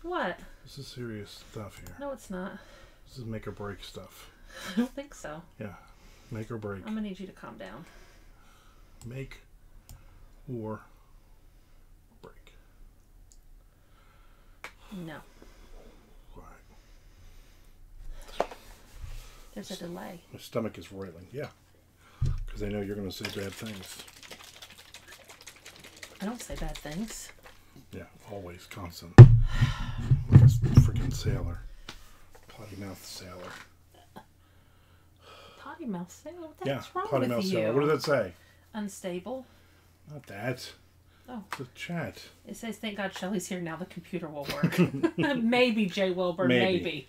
What? This is serious stuff here. No, it's not. This is make or break stuff. I don't think so. Yeah. Make or break. I'm going to need you to calm down. Make or break. No. Right. There's a delay. My stomach is roiling. Yeah. Because I know you're going to say bad things. I don't say bad things. Yeah, always, constant. Like a freaking sailor. Potty mouth sailor. Potty mouth sailor? What the Yeah, heck's wrong potty with mouth you? sailor. What does that say? Unstable. Not that. Oh. It's a chat. It says, thank God Shelly's here now. The computer will work. Maybe, Jay Wilburn. Maybe.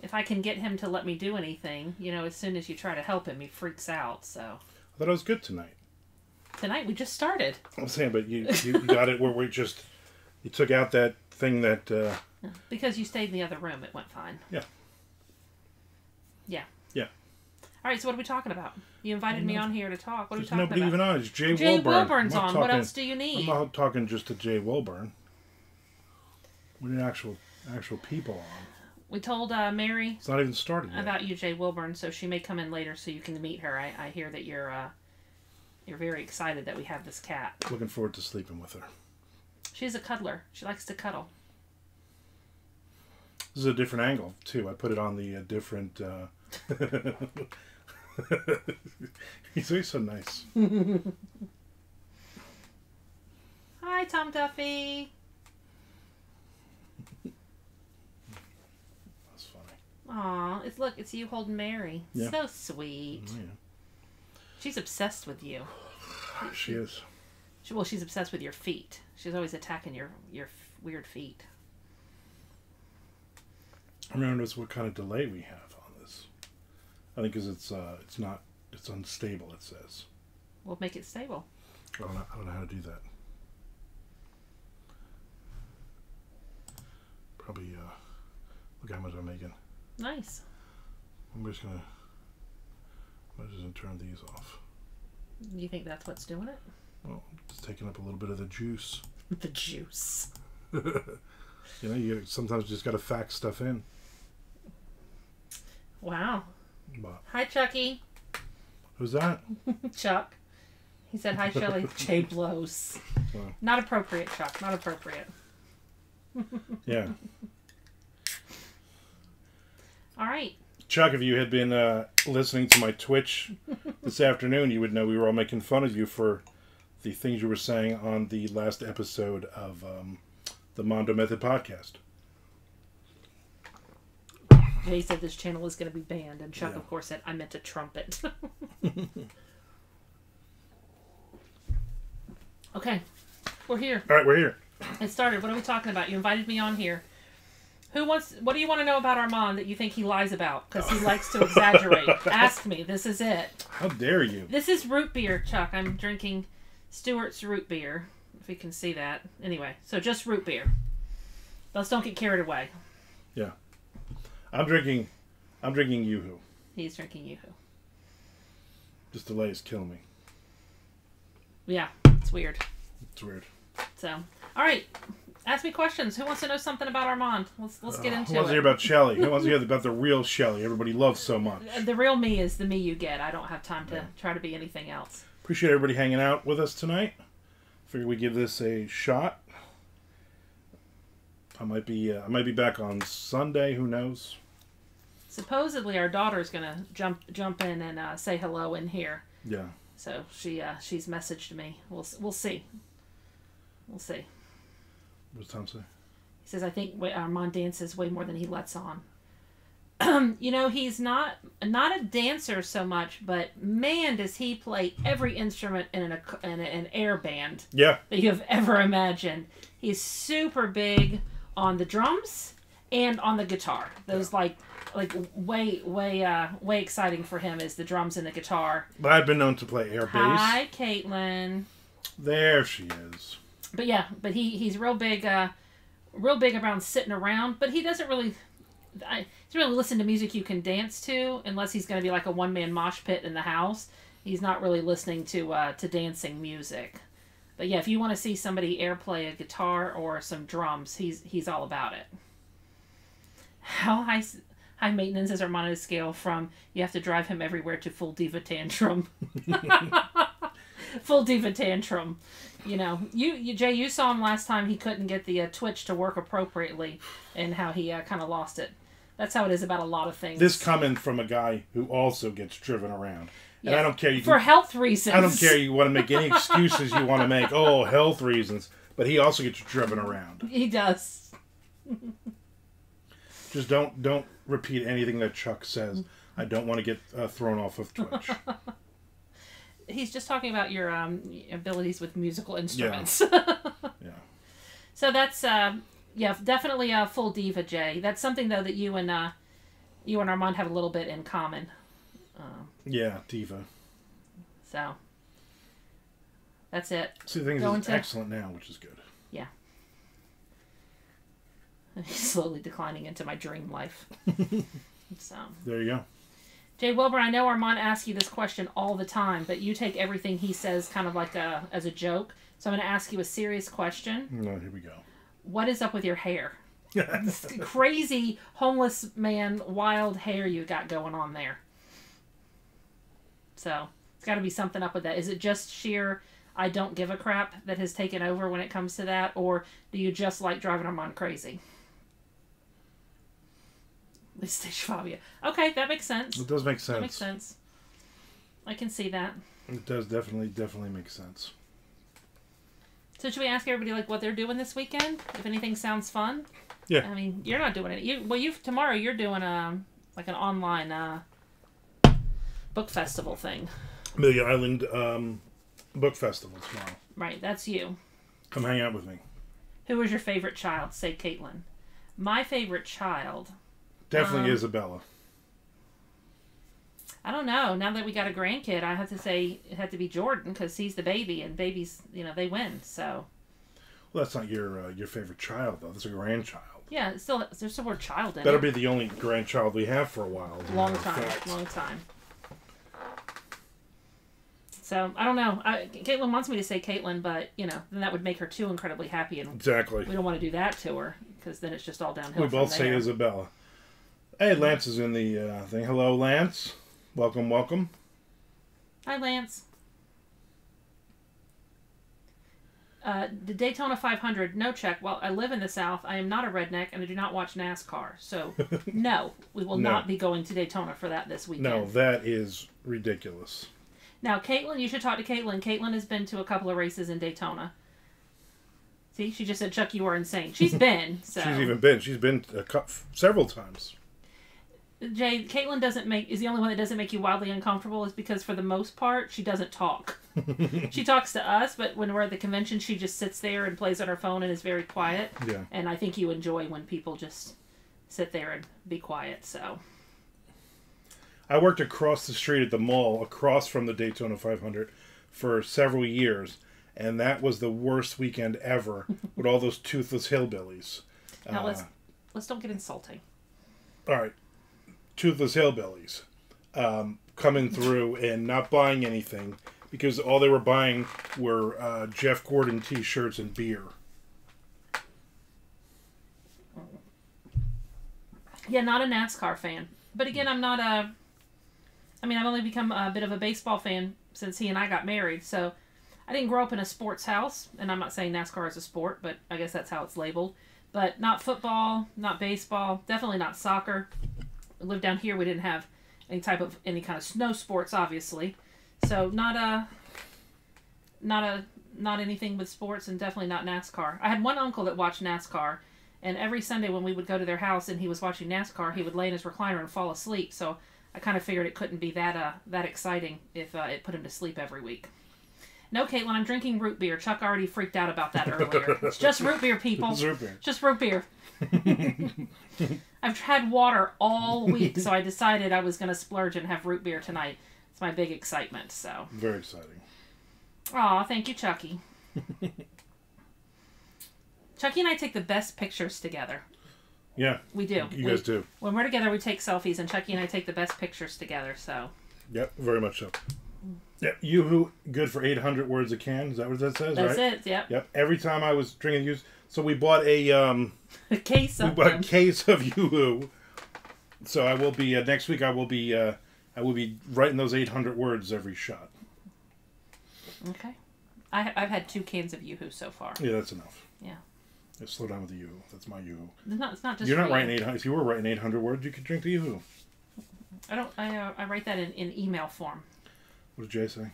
If I can get him to let me do anything, you know, as soon as you try to help him, he freaks out, so. I thought it was good tonight. Tonight we just started. I'm saying, but you got it where we just... You took out that thing that... Because you stayed in the other room, it went fine. Yeah. Yeah. Yeah. All right, so what are we talking about? You invited me on here to talk. What are we talking nobody about? even on. It's Jay Wilburn. Jay Wilburn's on. Talking, what else do you need? I'm not talking just to Jay Wilburn. We need actual people on. We told Mary... It's not even started yet. ...about you, Jay Wilburn, so she may come in later so you can meet her. I hear that you're very excited that we have this cat. Looking forward to sleeping with her. She's a cuddler. She likes to cuddle. This is a different angle, too. I put it on the different... He's always so nice. Hi, Tom Duffy. That's funny. Aw, it's you holding Mary. Yeah. So sweet. Oh, yeah. She's obsessed with you. She is. She's obsessed with your feet. She's always attacking your weird feet. I remember what kind of delay we have on this. I think because it's unstable, it says. We'll make it stable. I don't know how to do that. Probably, look how much I'm making. Nice. I'm just going to turn these off. You think that's what's doing it? Well, it's taking up a little bit of the juice. The juice. You know, you sometimes just got to fax stuff in. Wow. But, Hi, Chucky. who's that? Chuck. He said, hi, Shelly. Jay blows. Wow. Not appropriate, Chuck. Not appropriate. Yeah. All right. Chuck, if you had been listening to my Twitch this afternoon, you would know we were all making fun of you for the things you were saying on the last episode of the Mondo Method podcast. Jay said this channel is going to be banned, and Chuck, of course, said, I meant a trumpet. Okay. We're here. All right, we're here. It started. What are we talking about? You invited me on here. What do you want to know about Armand that you think he lies about? Because he likes to exaggerate. Ask me. This is it. How dare you? This is root beer, Chuck. I'm drinking Stewart's root beer. If you can see that. Anyway, so just root beer. Let's don't get carried away. Yeah. I'm drinking Yoo-Hoo. He's drinking Yoo-Hoo. This delay is killing me. Yeah, it's weird. It's weird. So, all right. Ask me questions. Who wants to know something about Armand? Let's get into it. Who wants to hear about Shelly? Who wants to hear about the real Shelly everybody loves so much? The real me is the me you get. I don't have time to try to be anything else. Appreciate everybody hanging out with us tonight. Figured we'd give this a shot. I might be back on Sunday. Who knows? Supposedly, our daughter's gonna jump in and say hello in here. Yeah. So she's messaged me. We'll see. We'll see. What's Tom say? He says, I think Armand dances way more than he lets on. You know, he's not a dancer so much, but man, does he play every instrument in an air band Yeah. that you have ever imagined. He's super big on the drums and on the guitar. Those like way exciting for him is the drums and the guitar. But I've been known to play air bass. Hi, Caitlin. There she is. But yeah, he's real big around sitting around. But he doesn't really listen to music you can dance to unless he's going to be like a one-man mosh pit in the house. He's not really listening to dancing music. But yeah, if you want to see somebody airplay a guitar or some drums, he's all about it. How high maintenance is Armand on a scale from you have to drive him everywhere to full diva tantrum? Full diva tantrum. You know, Jay, you saw him last time. He couldn't get the Twitch to work appropriately, and how he kind of lost it. That's how it is about a lot of things. This coming from a guy who also gets driven around. And I don't care. For health reasons. I don't care. You want to make any excuses you want to make. Oh, health reasons. But he also gets driven around. He does. Just don't repeat anything that Chuck says. I don't want to get thrown off of Twitch. He's just talking about your abilities with musical instruments. Yeah. So that's definitely a full diva, Jay. That's something though that you and Armand have a little bit in common. Yeah, diva. So that's it. See, the thing is, it's excellent now, which is good. Yeah. He's slowly declining into my dream life. So there you go. Jay Wilbur, I know Armand asks you this question all the time, but you take everything he says kind of like as a joke. So I'm going to ask you a serious question. No, here we go. What is up with your hair? This crazy homeless man, wild hair you got going on there. So it's got to be something up with that. Is it just sheer I don't give a crap that has taken over when it comes to that, or do you just like driving Armand crazy? Stage phobia. Okay, that makes sense. It does make sense. That makes sense. I can see that. It does definitely make sense. So should we ask everybody like what they're doing this weekend? If anything sounds fun? Yeah. I mean, you're not doing it. Tomorrow you're doing like an online book festival thing. Amelia Island Book Festival tomorrow. Right, that's you. Come hang out with me. Who was your favorite child? Say Caitlin. My favorite child. Definitely Isabella. I don't know. Now that we got a grandkid, I have to say it had to be Jordan because he's the baby, and babies, they win. So. Well, that's not your favorite child though. That's a grandchild. Yeah, there's still word child in That'll it. be the only grandchild we have for a while. Long time. So I don't know. Caitlin wants me to say Caitlin, but then that would make her too incredibly happy, and exactly. We don't want to do that to her because then it's just all downhill. We both say Isabella. Hey, Lance is in the thing. Hello, Lance. Welcome. Hi, Lance. The Daytona 500, no check. Well, I live in the South. I am not a redneck, and I do not watch NASCAR. So, no, we will not be going to Daytona for that this weekend. No, that is ridiculous. Now, Caitlin, you should talk to Caitlin. Caitlin has been to a couple of races in Daytona. See, she just said, Chuck, you are insane. She's been. So. She's been several times. Jay, Caitlin is the only one that doesn't make you wildly uncomfortable is because for the most part, she doesn't talk. She talks to us, but when we're at the convention, she just sits there and plays on her phone and is very quiet. Yeah. And I think you enjoy when people just sit there and be quiet, so. I worked across the street at the mall, across from the Daytona 500, for several years, and that was the worst weekend ever with all those toothless hillbillies. Now let's don't get insulting. All right. Toothless hillbillies coming through and not buying anything because all they were buying were Jeff Gordon t-shirts and beer. Yeah, not a NASCAR fan. But again, I've only become a bit of a baseball fan since he and I got married, so I didn't grow up in a sports house, and I'm not saying NASCAR is a sport, but I guess that's how it's labeled. But not football, not baseball, definitely not soccer. We lived down here. We didn't have any kind of snow sports, obviously. So not anything with sports, and definitely not NASCAR. I had one uncle that watched NASCAR, and every Sunday when we would go to their house and he was watching NASCAR, he would lay in his recliner and fall asleep. So I kind of figured it couldn't be that exciting if it put him to sleep every week. No, Caitlin, I'm drinking root beer. Chuck already freaked out about that earlier. It's just root beer, people. It's root beer. Just root beer. I've had water all week, so I decided I was going to splurge and have root beer tonight. It's my big excitement, so. Very exciting. Aw, thank you, Chucky. Chucky and I take the best pictures together. Yeah. We do. You guys do. When we're together, we take selfies, and Chucky and I take the best pictures together, so. Yep, very much so. Yeah, Yoo-hoo, good for 800 words a can. Is that what that says? That's right? it. Yep. Yep. Every time I was drinking Yoo-hoo, so we bought a A case of we bought them. a case of Yoo-hoo. So I will be next week. I will be writing those 800 words every shot. Okay. I've had 2 cans of Yoo-hoo so far. Yeah, that's enough. Yeah. Yeah, slow down with the Yoo-hoo. That's my Yoo-hoo. It's not just. You're not for writing you. 800. If you were writing 800 words, you could drink the Yoo-hoo. I write that in email form. What did Jay say?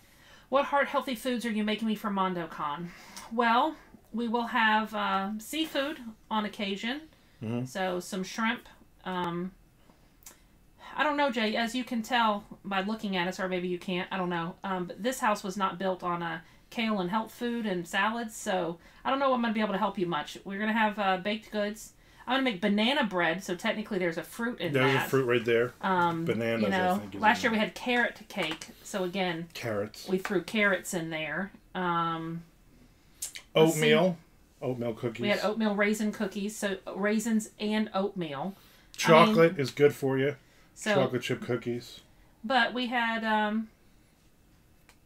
What heart-healthy foods are you making me for MondoCon? Well, we will have seafood on occasion. Mm-hmm. So some shrimp. I don't know, Jay. As you can tell by looking at us, or maybe you can't. I don't know. But this house was not built on kale and health food and salads, so I don't know if I'm going to be able to help you much. We're going to have baked goods. I'm going to make banana bread, so technically there's a fruit in that. There's a fruit right there. Bananas, you know, I think. last year we had carrot cake, so again, carrots. we threw carrots in there. Oatmeal. Oatmeal cookies. We had oatmeal raisin cookies, so raisins and oatmeal. Chocolate is good for you. So, chocolate chip cookies. But we had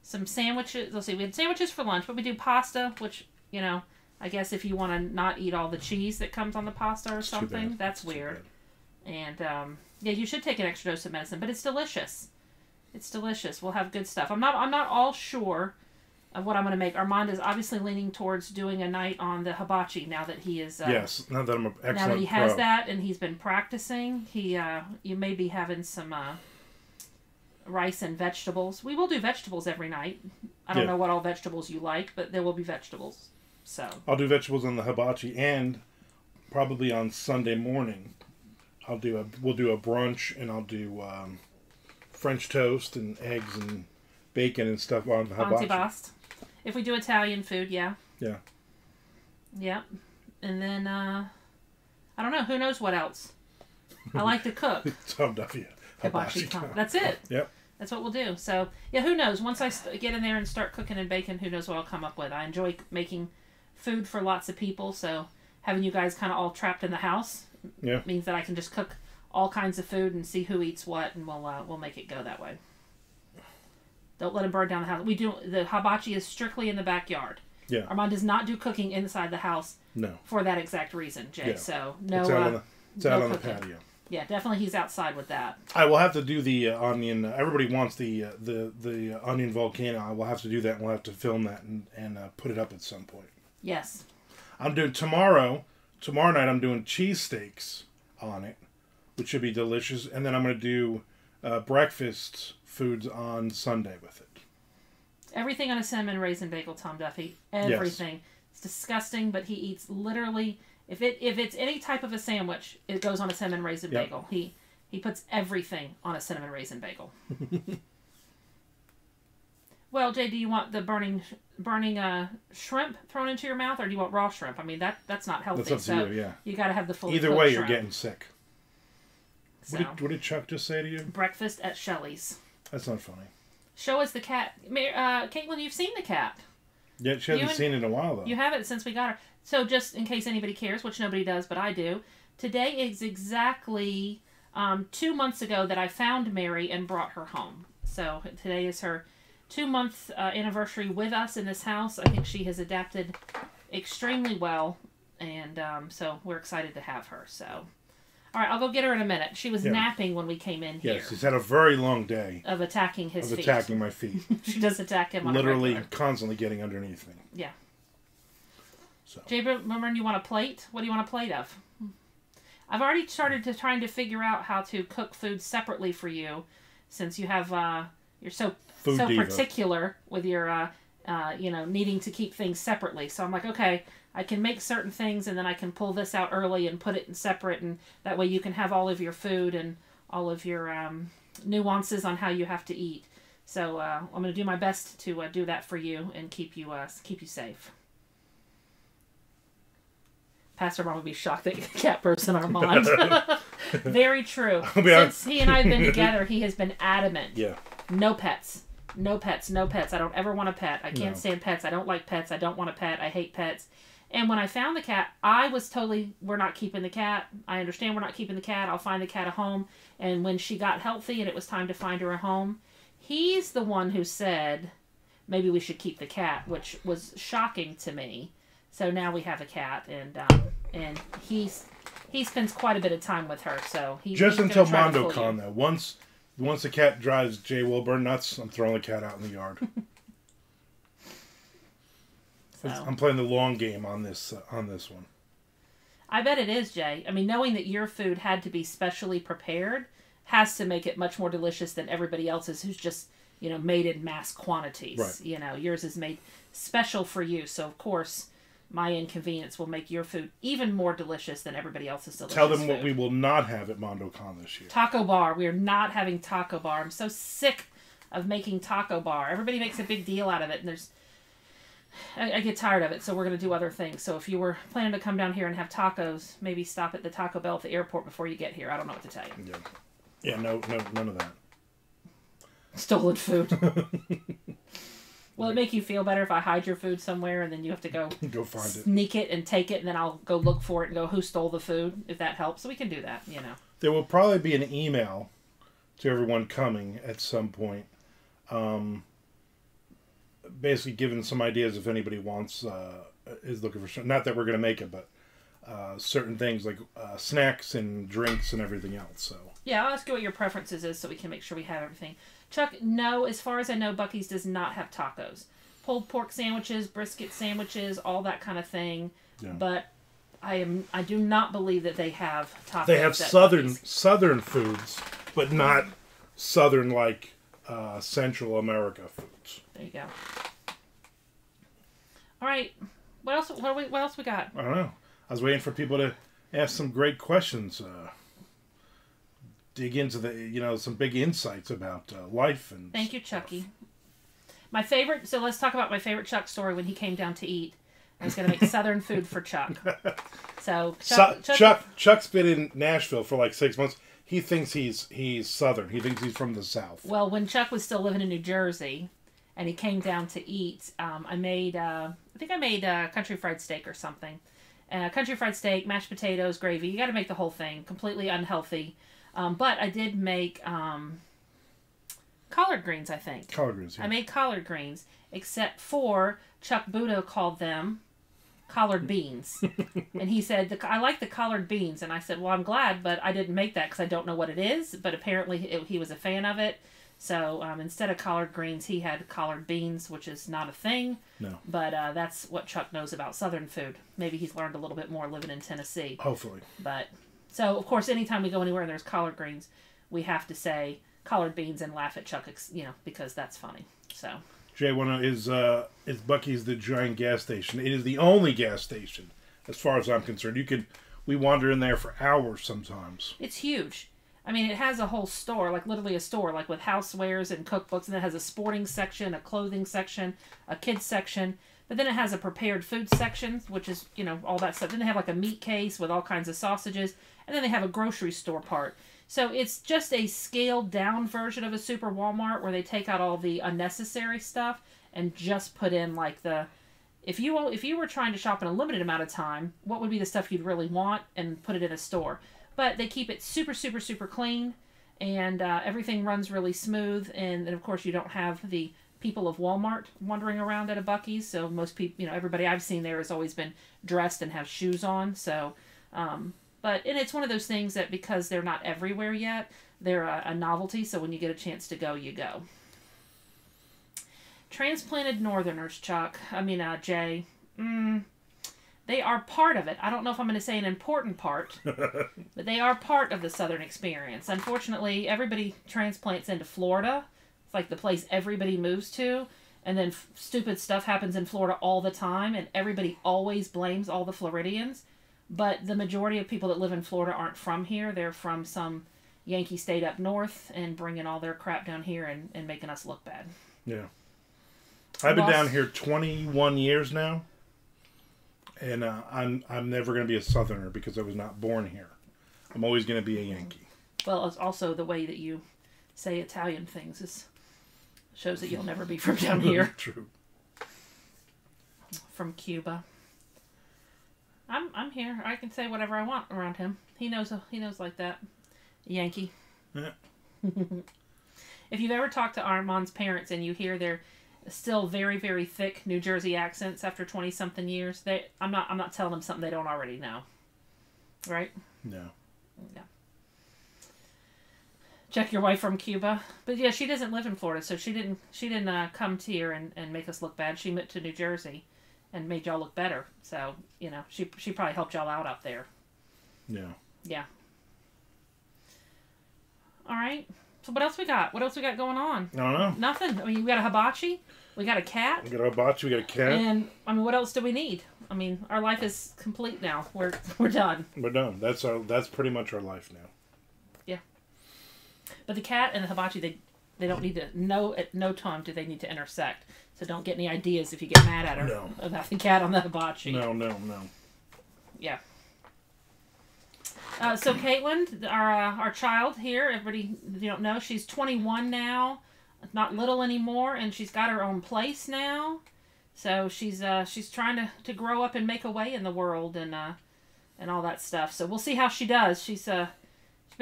some sandwiches. Let's see, we had sandwiches for lunch, but we do pasta, which, you know, I guess if you want to not eat all the cheese that comes on the pasta or something, that's weird. And, yeah, you should take an extra dose of medicine, but it's delicious. It's delicious. We'll have good stuff. I'm not all sure of what I'm going to make. Armand is obviously leaning towards doing a night on the hibachi now that he is... yes, now that I'm an excellent Now that he has pro. that and he's been practicing, you may be having some rice and vegetables. We will do vegetables every night. I don't know what all vegetables you like, but there will be vegetables. So I'll do vegetables on the hibachi, and probably on Sunday morning, we'll do a brunch, and I'll do French toast and eggs and bacon and stuff on the hibachi. Antipasto. If we do Italian food, yeah. Yeah. Yep. And then I don't know. Who knows what else? I like to cook. Tom Duffy. Hibachi. That's it. Yep. That's what we'll do. So yeah, who knows? Once I get in there and start cooking and baking, who knows what I'll come up with. I enjoy making food for lots of people, so having you guys kind of all trapped in the house means that I can just cook all kinds of food and see who eats what, and we'll make it go that way. Don't let him burn down the house. The hibachi is strictly in the backyard. Yeah. Armand does not do cooking inside the house. No. For that exact reason, Jay. Yeah. So no. It's out on the cooking. patio. Yeah, definitely he's outside with that. I will have to do the onion. Everybody wants the onion volcano. I will have to do that, and we'll have to film that and put it up at some point. Yes. I'm doing tomorrow night I'm doing cheesesteaks on it, which should be delicious. And then I'm going to do breakfast foods on Sunday with it. Everything on a cinnamon raisin bagel, Tom Duffy. Everything. Yes. It's disgusting, but he eats literally... If it's any type of a sandwich, it goes on a cinnamon raisin bagel. He puts everything on a cinnamon raisin bagel. Well, Jay, do you want the burning shrimp thrown into your mouth, or do you want raw shrimp? I mean, that's not healthy. That's up to you, yeah. You got to have the full. Either way, shrimp. you're getting sick. So, what did Chuck just say to you? Breakfast at Shelly's. That's not funny. Show us the cat. Caitlin, you've seen the cat. Yeah, she hasn't seen it in a while, though. You haven't since we got her. So just in case anybody cares, which nobody does, but I do, today is exactly 2 months ago that I found Mary and brought her home. So today is her 2-month anniversary with us in this house. I think she has adapted extremely well, and so we're excited to have her. So, all right, I'll go get her in a minute. She was napping when we came in here. Yes, she's had a very long day. Of attacking his feet. Of attacking my feet. She does attack him on literally a regular. Constantly getting underneath me. Yeah. So. Jay, remember you want a plate? What do you want a plate of? I've already started trying to figure out how to cook food separately for you, since you have you're so particular with your needing to keep things separately. So I'm like, okay, I can make certain things, and then I can pull this out early and put it in separate, and that way you can have all of your food and all of your nuances on how you have to eat. So I'm going to do my best to do that for you and keep you safe. Pastor Ron would be shocked that cat burst in Armand. Very true. Since he and I have been together, he has been adamant. Yeah. No pets. No pets. No pets. I don't ever want a pet. I can't stand pets. I don't like pets. I don't want a pet. I hate pets. And when I found the cat, I was totally, we're not keeping the cat. I understand we're not keeping the cat. I'll find the cat a home. And when she got healthy and it was time to find her a home, He's the one who said maybe we should keep the cat, which was shocking to me. So now we have a cat, and he spends quite a bit of time with her. So he's until MondoCon though. Once the cat drives Jay Wilburn nuts, I'm throwing the cat out in the yard. So. I'm playing the long game on this one. I bet it is, Jay. I mean, knowing that your food had to be specially prepared has to make it much more delicious than everybody else's, who's just, made in mass quantities. Right. Yours is made special for you. So, of course, my inconvenience will make your food even more delicious than everybody else's delicious Tell them food. what we will not have at MondoCon this year. Taco bar. We are not having taco bar. I'm so sick of making taco bar. Everybody makes a big deal out of it, and I get tired of it, so we're going to do other things. So if you were planning to come down here and have tacos, maybe stop at the Taco Bell at the airport before you get here. I don't know what to tell you. Yeah, no, none of that. Stolen food. Will it make you feel better if I hide your food somewhere and then you have to go find sneak it and take it, and then I'll go look for it and go, who stole the food, if that helps? So we can do that, There will probably be an email to everyone coming at some point. Basically giving some ideas if anybody is looking for not that we're going to make it, but certain things like snacks and drinks and everything else. So yeah, I'll ask you what your preferences is so we can make sure we have everything. Chuck, no, as far as I know, Buc-ee's does not have tacos. Pulled pork sandwiches, brisket sandwiches, all that kind of thing. Yeah. But I do not believe that they have tacos. They have southern foods, but not southern like Central America foods. There you go. All right. What else we got? I don't know. I was waiting for people to ask some great questions. Dig into some big insights about life and. Thank you, Chucky. My favorite. So let's talk about my favorite Chuck story when he came down to eat. I was going to make Southern food for Chuck. So Chuck's been in Nashville for like 6 months. He thinks he's Southern. He thinks he's from the South. Well, when Chuck was still living in New Jersey, and he came down to eat, I made country fried steak or something. Country fried steak, mashed potatoes, gravy. You got to make the whole thing. Completely unhealthy. But I did make collard greens, I think. Collard greens, yeah. I made collard greens, except for Chuck Budo called them collard beans. And he said, I like the collard beans. And I said, well, I'm glad, but I didn't make that because I don't know what it is. But apparently he was a fan of it. So instead of collard greens, he had collard beans, which is not a thing. No. But that's what Chuck knows about Southern food. Maybe he's learned a little bit more living in Tennessee. Hopefully. But so, of course, anytime we go anywhere and there's collard greens, we have to say collard beans and laugh at Chuck, because that's funny. So. Jay, is Buc-ee's the giant gas station? It is the only gas station, as far as I'm concerned. We wander in there for hours sometimes. It's huge. I mean, it has a whole store, like literally a store, like with housewares and cookbooks, and it has a sporting section, a clothing section, a kids section, but then it has a prepared food section, which is, all that stuff. Then they have like a meat case with all kinds of sausages, and then they have a grocery store part. So it's just a scaled down version of a super Walmart where they take out all the unnecessary stuff and just put in like if you were trying to shop in a limited amount of time, what would be the stuff you'd really want, and put it in a store. But they keep it super, super, super clean, and everything runs really smooth. And then, of course, you don't have the people of Walmart wandering around at a Buc-ee's. So most people, everybody I've seen there has always been dressed and have shoes on. So, and it's one of those things that because they're not everywhere yet, they're a novelty. So when you get a chance to go, you go. Transplanted Northerners, Chuck. Jay. They are part of it. I don't know if I'm going to say an important part, but they are part of the Southern experience. Unfortunately, everybody transplants into Florida. It's like the place everybody moves to, and then stupid stuff happens in Florida all the time, and everybody always blames all the Floridians. But the majority of people that live in Florida aren't from here. They're from some Yankee state up north and bringing all their crap down here and making us look bad. Yeah. I've been down here 21 years now. And I'm never going to be a Southerner because I was not born here. I'm always going to be a Yankee. Well, it's also the way that you say Italian things shows that you'll never be from down here. True. From Cuba. I'm here. I can say whatever I want around him. He knows like that. Yankee. Yeah. If you've ever talked to Armand's parents and you hear their still very, very thick New Jersey accents after 20-something years, I'm not telling them something they don't already know. Right? No. Yeah. Check your wife from Cuba. But yeah, she doesn't live in Florida, so she didn't come to here and make us look bad. She went to New Jersey and made y'all look better. So, she probably helped y'all out there. Yeah. Yeah. All right. So what else we got? What else we got going on? I don't know. Nothing. I mean, we got a hibachi. We got a cat. We got a hibachi. We got a cat. And I mean, what else do we need? I mean, our life is complete now. We're done. We're done. That's pretty much our life now. Yeah. But the cat and the hibachi, they don't need to at no time do they need to intersect. So don't get any ideas if you get mad at her about the cat on the hibachi. No. Yeah. So Caitlin, our child here, everybody you don't know, she's 21 now, not little anymore, and she's got her own place now. So she's trying to grow up and make a way in the world and all that stuff. So we'll see how she does. She's been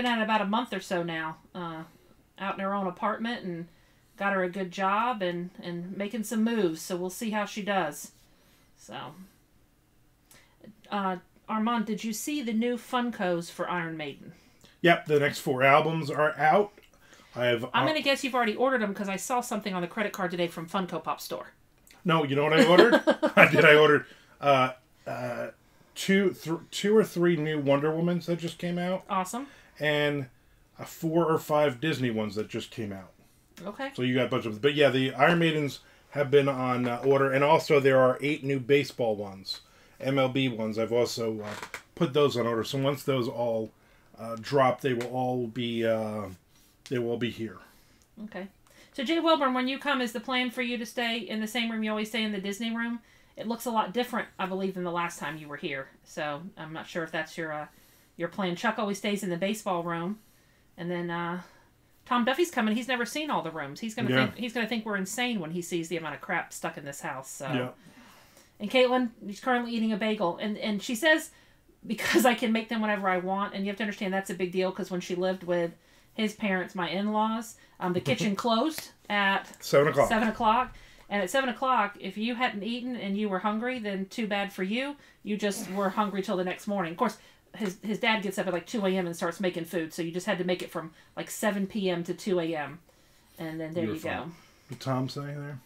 at it about a month or so now, out in her own apartment, and got her a good job and making some moves. So we'll see how she does. So. Armand, did you see the new Funkos for Iron Maiden? Yep, the next 4 albums are out. I'm going to guess you've already ordered them because I saw something on the credit card today from Funko Pop Store. No, you know what I ordered? I ordered 2 or 3 new Wonder Womans that just came out. Awesome. And 4 or 5 Disney ones that just came out. Okay. So you got a bunch of them. But yeah, the Iron Maidens have been on order. And also there are 8 new baseball ones. MLB ones. I've also put those on order. So once those all drop, they will all be here. Okay. So Jay Wilburn, when you come, is the plan for you to stay in the same room you always stay in, the Disney room? It looks a lot different, I believe, than the last time you were here. So I'm not sure if that's your plan. Chuck always stays in the baseball room, and then Tom Duffy's coming. He's never seen all the rooms. He's gonna think we're insane when he sees the amount of crap stuck in this house. So. Yeah. And Caitlin is currently eating a bagel. And she says, because I can make them whenever I want. And you have to understand that's a big deal because when she lived with his parents, my in-laws, the kitchen closed at 7 o'clock. 7 o'clock. And at 7 o'clock, if you hadn't eaten and you were hungry, then too bad for you. You just were hungry till the next morning. Of course, his dad gets up at like 2 a.m. and starts making food. So you just had to make it from like 7 p.m. to 2 a.m. And then there you go. What Tom saying there?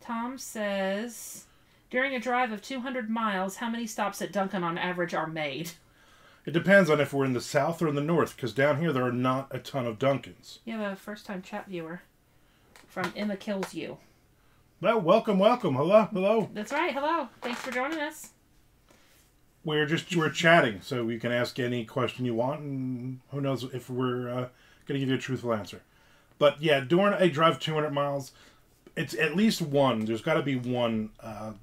Tom says... During a drive of 200 miles, how many stops at Dunkin' on average are made? It depends on if we're in the south or in the north, because down here there are not a ton of Dunkins. You have a first-time chat viewer from Emma Kills You. Well, welcome. Hello. That's right. Hello. Thanks for joining us. We're chatting, so you can ask any question you want, and who knows if we're going to give you a truthful answer. But yeah, during a drive 200 miles... It's at least one. There's got to be one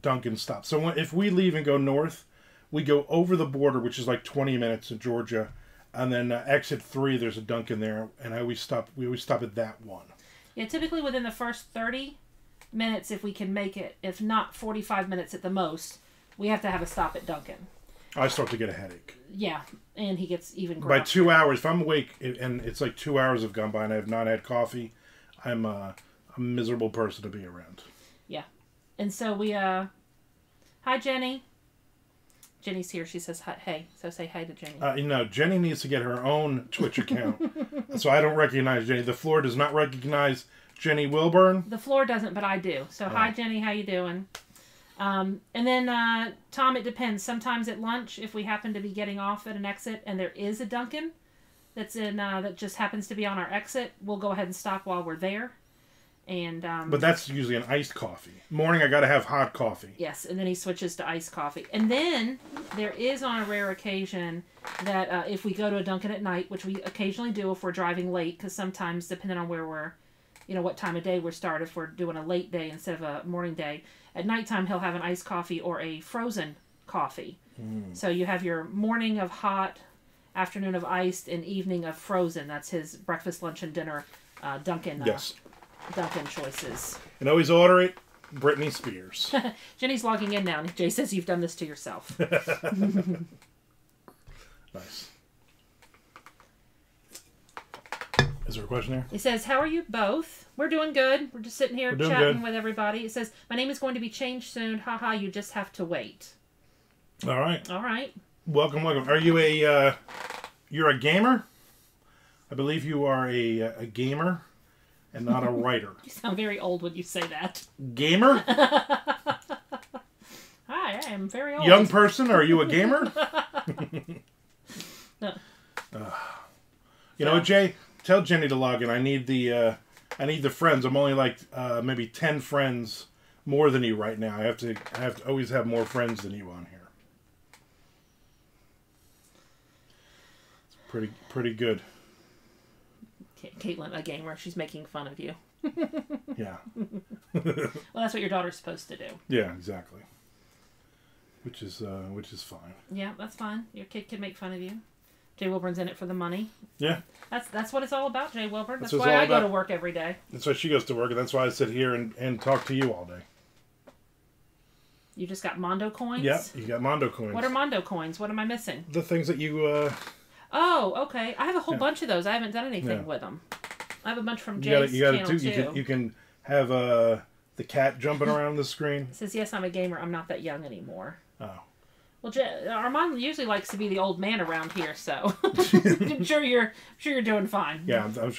Dunkin' stop. So if we leave and go north, we go over the border, which is like 20 minutes to Georgia, and then exit 3. There's a Dunkin' there, and we always stop at that one. Yeah, typically within the first 30 minutes, if we can make it. If not, 45 minutes at the most. We have to have a stop at Dunkin'. I start to get a headache. Yeah, and he gets even by 2 hours. If I'm awake and it's like 2 hours have gone by and I have not had coffee, I'm a miserable person to be around. Yeah. And so we, hi, Jenny. Jenny's here. She says hey. So say hi to Jenny. No, Jenny needs to get her own Twitch account. So I don't recognize Jenny. The floor does not recognize Jenny Wilburn. The floor doesn't, but I do. So hi, Jenny. How you doing? And then, Tom, it depends. Sometimes at lunch, if we happen to be getting off at an exit and there is a Dunkin' that's that just happens to be on our exit, we'll go ahead and stop while we're there. And but that's usually an iced coffee. Morning, I got to have hot coffee. Yes, and then he switches to iced coffee. And then there is on a rare occasion that if we go to a Dunkin' at night, which we occasionally do if we're driving late, because sometimes depending on where we're, what time of day we're started, if we're doing a late day instead of a morning day, at nighttime he'll have an iced coffee or a frozen coffee. So you have your morning of hot, afternoon of iced, and evening of frozen. That's his breakfast, lunch, and dinner Dunkin'. Yes. Dunkin' choices. And always order it, Britney Spears. Jenny's logging in now. Jay says you've done this to yourself. Nice. As there a question here? It says, how are you both? We're doing good. We're just sitting here chatting with everybody. It says, my name is going to be changed soon. Haha, you just have to wait. All right. All right. Welcome. Are you you're a gamer? I believe you are a gamer and not a writer. You sound very old when you say that. Gamer? Hi, I am very old. Young person, are you a gamer? No. You know what, Jay? Tell Jenny to log in. I need the friends. I'm only like maybe 10 friends more than you right now. I have to always have more friends than you on here. It's pretty good. Caitlin, a gamer, she's making fun of you. Yeah. Well, that's what your daughter's supposed to do. Yeah, exactly. Which is fine. Yeah, that's fine. Your kid can make fun of you. Jay Wilburn's in it for the money. Yeah. That's what it's all about, Jay Wilburn. That's why why I go to work every day. That's why she goes to work, and that's why I sit here and talk to you all day. You just got Mondo coins? Yep, you got Mondo coins. What are Mondo coins? What am I missing? The things that you... Oh, okay. I have a whole bunch of those. I haven't done anything with them. I have a bunch from Jay's channel, too. You can have the cat jumping around the screen. It says, yes, I'm a gamer. I'm not that young anymore. Oh. Well, Armand usually likes to be the old man around here, so I'm sure you're doing fine. Yeah, I'm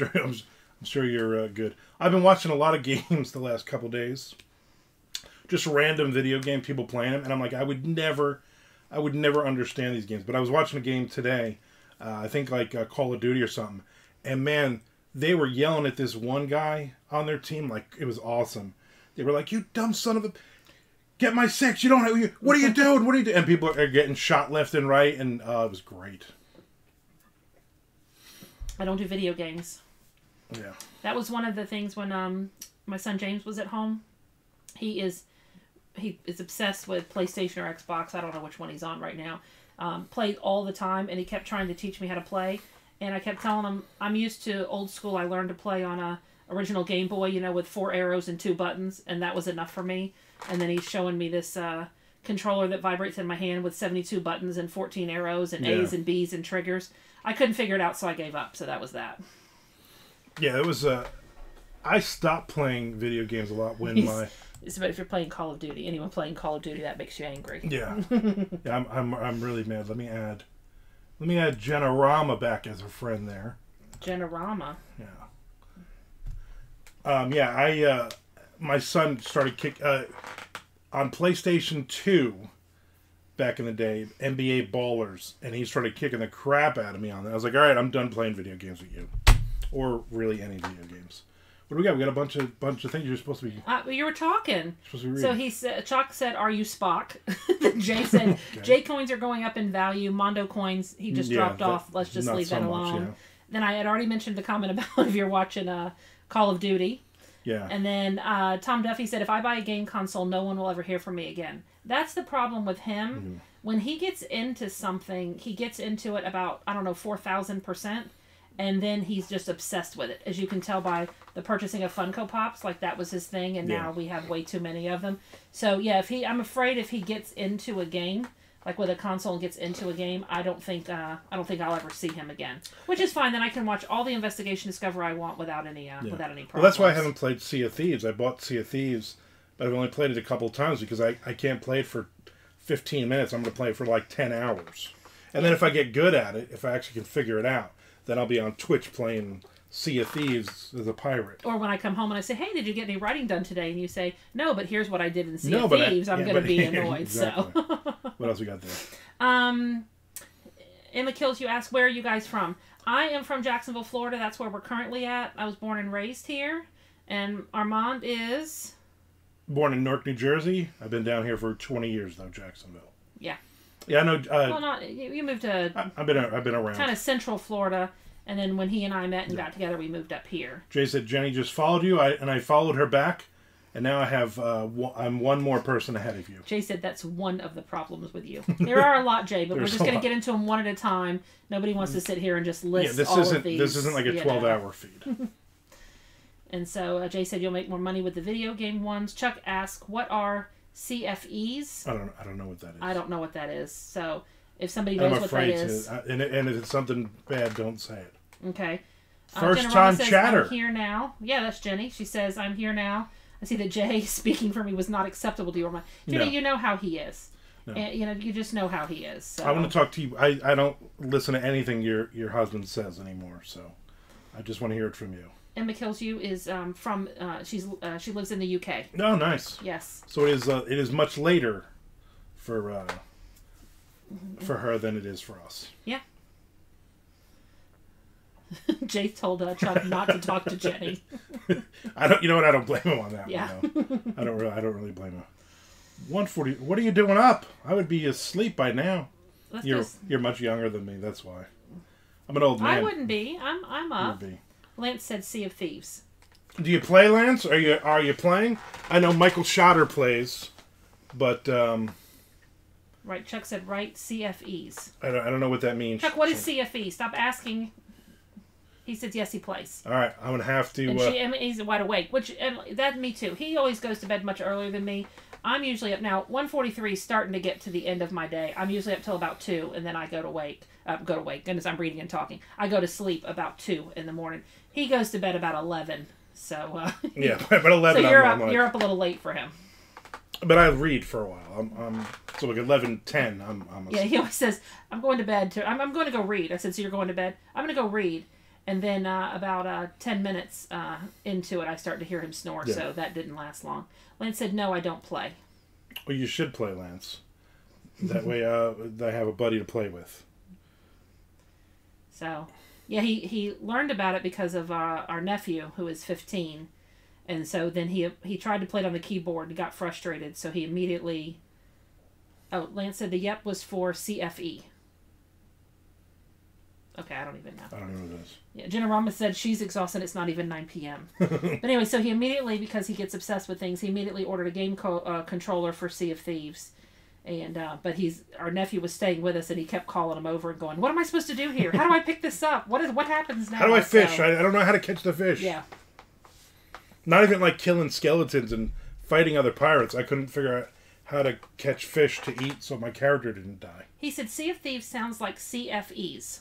sure you're good. I've been watching a lot of games the last couple days, just random video game people playing them, and I'm like, I would never understand these games. But I was watching a game today, I think like Call of Duty or something, and man, they were yelling at this one guy on their team like it was awesome. They were like, "You dumb son of a." Get my six. You don't have. What are you doing? What are you doing? And people are getting shot left and right, and it was great. I don't do video games. Yeah. That was one of the things when my son James was at home. He is obsessed with PlayStation or Xbox. I don't know which one he's on right now. Played all the time, and he kept trying to teach me how to play. And I kept telling him, I'm used to old school. I learned to play on a original Game Boy, with 4 arrows and 2 buttons, and that was enough for me. And then he's showing me this controller that vibrates in my hand with 72 buttons and 14 arrows and A's and B's and triggers. I couldn't figure it out, so I gave up. So that was that. Yeah, it was... I stopped playing video games a lot when It's about if you're playing Call of Duty. Anyone playing Call of Duty, that makes you angry. Yeah. Yeah, I'm really mad. Let me add Jenna-Rama back as a friend there. Jenna-Rama? Yeah. My son started on PlayStation 2 back in the day, NBA Ballers, and he started kicking the crap out of me on that. I was like, all right, I'm done playing video games with you. Or really any video games. What do we got? We got a bunch of things you're supposed to be... you were talking. Supposed to be reading. So he said, Chuck said, are you Spock? Jay said, okay. J coins are going up in value. Mondo coins, he just dropped off. Let's just leave that alone. Much, yeah. Then I had already mentioned the comment about if you're watching Call of Duty. Yeah. And then Tom Duffy said, if I buy a game console, no one will ever hear from me again. That's the problem with him. Mm-hmm. When he gets into something, he gets into it about, 4,000%. And then he's just obsessed with it. As you can tell by the purchasing of Funko Pops, like that was his thing. And now we have way too many of them. So yeah, I'm afraid if he gets into a game, like with a console and gets into a game, I don't think I'll ever see him again. Which is fine. Then I can watch all the Investigation Discovery I want without any problems. Well, that's why I haven't played Sea of Thieves. I bought Sea of Thieves, but I've only played it a couple of times because I can't play it for 15 minutes. I'm going to play it for like 10 hours. And then if I get good at it, if I actually can figure it out, then I'll be on Twitch playing Sea of Thieves as a pirate. Or when I come home and I say, hey, did you get any writing done today? And you say, no, but here's what I did in Sea of Thieves. I'm going to be annoyed. Exactly. So. What else we got there? Emma Kills, you ask, where are you guys from? I am from Jacksonville, Florida. That's where we're currently at. I was born and raised here. And Armand is... Born in Newark, New Jersey. I've been down here for 20 years, though, Jacksonville. Yeah. Yeah, I know. You moved to... I've been around. Kind of central Florida, and then when he and I met and got together, we moved up here. Jay said Jenny just followed you, and I followed her back, and now I have I'm one more person ahead of you. Jay said that's one of the problems with you. There are a lot, Jay, but we're just going to get into them one at a time. Nobody wants to sit here and just list all of these. This isn't like a 12-hour feed. And so Jay said you'll make more money with the video game ones. Chuck asked, what are CFEs? I don't know what that is. I don't know what that is. So if somebody knows what that is. And if it's something bad, don't say it. Okay. First Jenna time Rama says, chatter. I'm here now. Yeah, that's Jenny. She says, I'm here now. I see that Jay speaking for me was not acceptable to you, Armand. Jenny, No. you know how he is. No. And, you just know how he is. So. I want to talk to you. I don't listen to anything your husband says anymore, so I just want to hear it from you. Emma Kills You is from she lives in the UK. Oh, nice. Yes. So it is much later for her than it is for us. Yeah. Jay told Chuck not to talk to Jenny. I don't. You know what? I don't blame him on that Yeah. one. Though. I don't really blame him. 1:40. What are you doing up? I would be asleep by now. You're much younger than me. That's why. I'm an old man. I wouldn't be. I'm up. You would be. Lance said Sea of Thieves. Do you play, Lance? Are you playing? I know Michael Schotter plays, but Right. Chuck said right CFEs. I don't know what that means. Chuck, what is CFE? Stop asking. He says yes, he plays. All right, I'm gonna have to. And he's wide awake, which that me too. He always goes to bed much earlier than me. I'm usually up now. 1:43 is starting to get to the end of my day. I'm usually up till about 2, and then I go to wake. Goodness, I'm reading and talking. I go to sleep about 2 in the morning. He goes to bed about 11. So yeah, but 11. So you're up a little late for him. But I read for a while. I'm so like 11:10. I'm yeah, he always says I'm going to bed. I'm going to go read. I said, so you're going to bed? I'm going to go read. And then about 10 minutes into it, I start to hear him snore, yeah. So that didn't last long. Lance said, no, I don't play. Well, you should play, Lance. That way I have a buddy to play with. So, yeah, he learned about it because of our nephew, who is 15. And so then he tried to play it on the keyboard and got frustrated, so he immediately... Oh, Lance said the yep was for CFE. Okay, I don't even know. I don't know what it is. Yeah, Jenna Rama said she's exhausted. It's not even 9 p.m. But anyway, so he immediately, because he gets obsessed with things, he immediately ordered a game controller for Sea of Thieves. And but our nephew was staying with us, and he kept calling him over and going, "What am I supposed to do here? How do I pick this up? What happens now? How do I fish? So, I don't know how to catch the fish." Yeah. Not even like killing skeletons and fighting other pirates. I couldn't figure out how to catch fish to eat so my character didn't die. He said Sea of Thieves sounds like CFEs.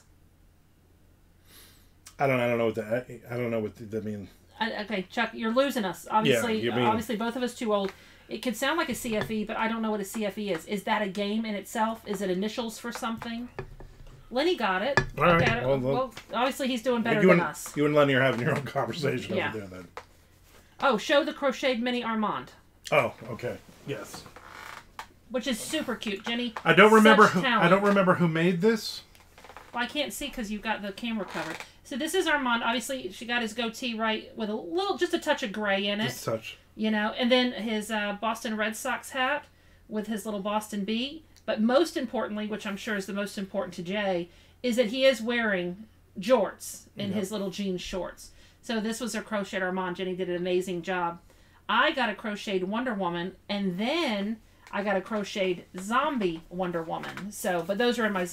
I don't know what that. I don't know what that means. Okay, Chuck, you're losing us. Obviously, yeah, obviously, both of us too old. It could sound like a CFE, but I don't know what a CFE is. Is that a game in itself? Is it initials for something? Lenny got it. All right. Okay, well, obviously he's doing better you than and, us. You and Lenny are having your own conversation Yeah. over there then. Oh, show the crocheted mini Armand. Oh, okay. Yes. Which is super cute, Jenny. I don't remember Such who made this. Well, I can't see because you've got the camera covered. So this is Armand. Obviously, she got his goatee right with just a touch of gray in it. Just touch. You know, and then his Boston Red Sox hat with his little Boston B. But most importantly, which I'm sure is the most important to Jay, is that he is wearing jorts in his little jean shorts. So this was a crocheted Armand. Jenny did an amazing job. I got a crocheted Wonder Woman, and then I got a crocheted zombie Wonder Woman. So, but those are in my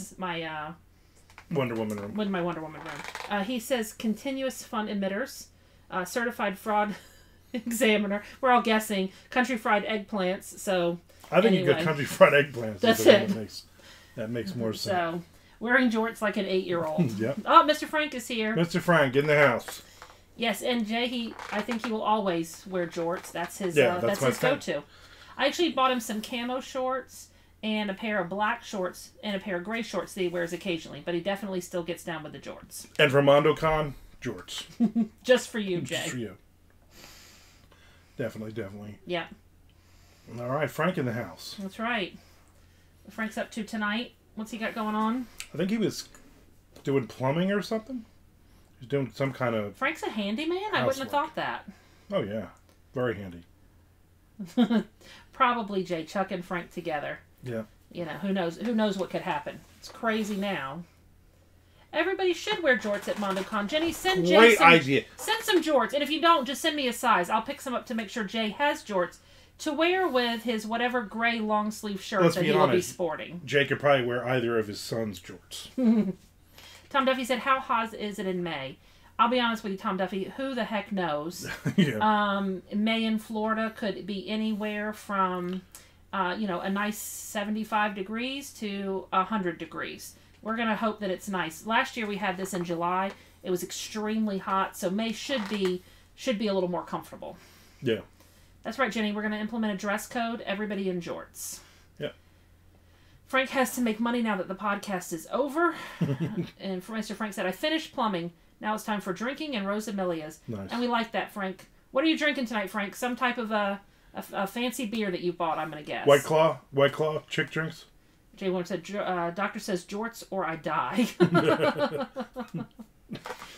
Wonder Woman room. In my Wonder Woman room. He says continuous fun emitters, certified fraud examiner. We're all guessing country fried eggplants. So I think you got country fried eggplants. That's it. That makes more sense. So wearing jorts like an 8-year-old. Yep. Oh, Mr. Frank is here. Mr. Frank, get in the house. Yes, and Jay, I think he will always wear jorts. That's his. Yeah, that's his go-to. I actually bought him some camo shorts and a pair of black shorts and a pair of gray shorts that he wears occasionally, but he definitely still gets down with the jorts. And for MondoCon, jorts. Just for you, Jay. Just for you. Definitely. Yeah. All right, Frank in the house. That's right. What Frank's up to tonight? What's he got going on? I think he was doing plumbing or something. He's doing some kind of... Frank's a handyman? I wouldn't have thought that. Oh, yeah. Very handy. Probably Jay, Chuck and Frank together. Yeah. You know, who knows what could happen. It's crazy now. Everybody should wear jorts at MondoCon. Jenny, send Jay Great idea. Send some jorts. And if you don't, just send me a size. I'll pick some up to make sure Jay has jorts to wear with his whatever gray long sleeve shirt that he will be sporting. Jay could probably wear either of his son's jorts. Tom Duffy said, how hot is it in May? I'll be honest with you, Tom Duffy, who the heck knows? Yeah. May in Florida could be anywhere from, a nice 75 degrees to 100 degrees. We're going to hope that it's nice. Last year we had this in July. It was extremely hot, so May should be a little more comfortable. Yeah. That's right, Jenny. We're going to implement a dress code. Everybody in jorts. Yeah. Frank has to make money now that the podcast is over. And Mr. Frank said, I finished plumbing. Now it's time for drinking and Rosamilia's. Nice. And we like that, Frank. What are you drinking tonight, Frank? Some type of a fancy beer that you bought, I'm going to guess. White Claw, chick drinks. Jay Warren said, doctor says jorts or I die.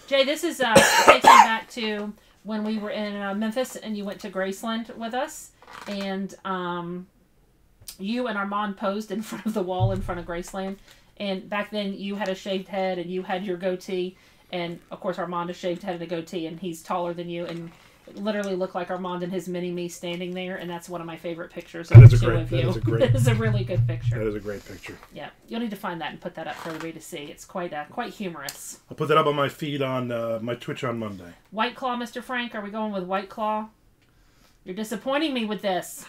Jay, this is taking back to when we were in Memphis and you went to Graceland with us. And you and Armand posed in front of the wall in front of Graceland. And back then you had a shaved head and you had your goatee. And, of course, Armand a shaved head and a goatee. And he's taller than you. And it literally looked like Armand and his mini-me standing there. And that's one of my favorite pictures of the two of you. That is a really good picture. That is a great picture. Yeah. You'll need to find that and put that up for everybody to see. It's quite humorous. I'll put that up on my feed on my Twitch on Monday. White Claw, Mr. Frank. Are we going with White Claw? You're disappointing me with this.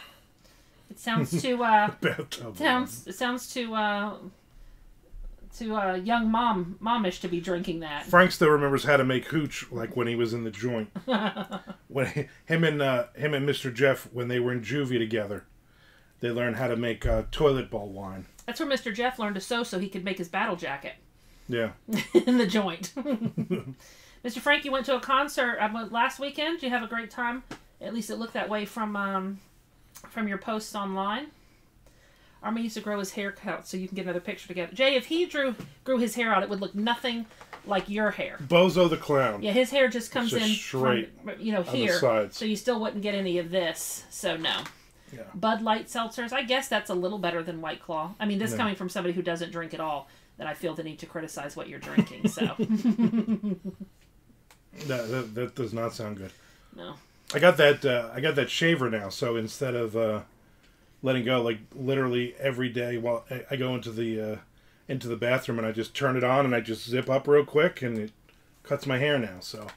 It sounds too sounds too young momish to be drinking that. Frank still remembers how to make hooch, like when he was in the joint. When him and Mr. Jeff, when they were in juvie together, they learned how to make toilet bowl wine. That's where Mr. Jeff learned to sew so he could make his battle jacket. Yeah. In the joint. Mr. Frank, you went to a concert last weekend. Did you have a great time? At least it looked that way from your posts online. Armin used to grow his hair out so you can get another picture together. Jay, if he grew his hair out, it would look nothing like your hair. Bozo the Clown. Yeah, his hair just comes in straight from, here. The sides. So you still wouldn't get any of this. So no. Yeah. Bud Light seltzers, I guess that's a little better than White Claw. I mean, this coming from somebody who doesn't drink at all, that I feel the need to criticize what you're drinking. So that does not sound good. No. I got that shaver now, so instead of letting go, like literally every day while I go into the bathroom and I just turn it on and I just zip up real quick and it cuts my hair now. So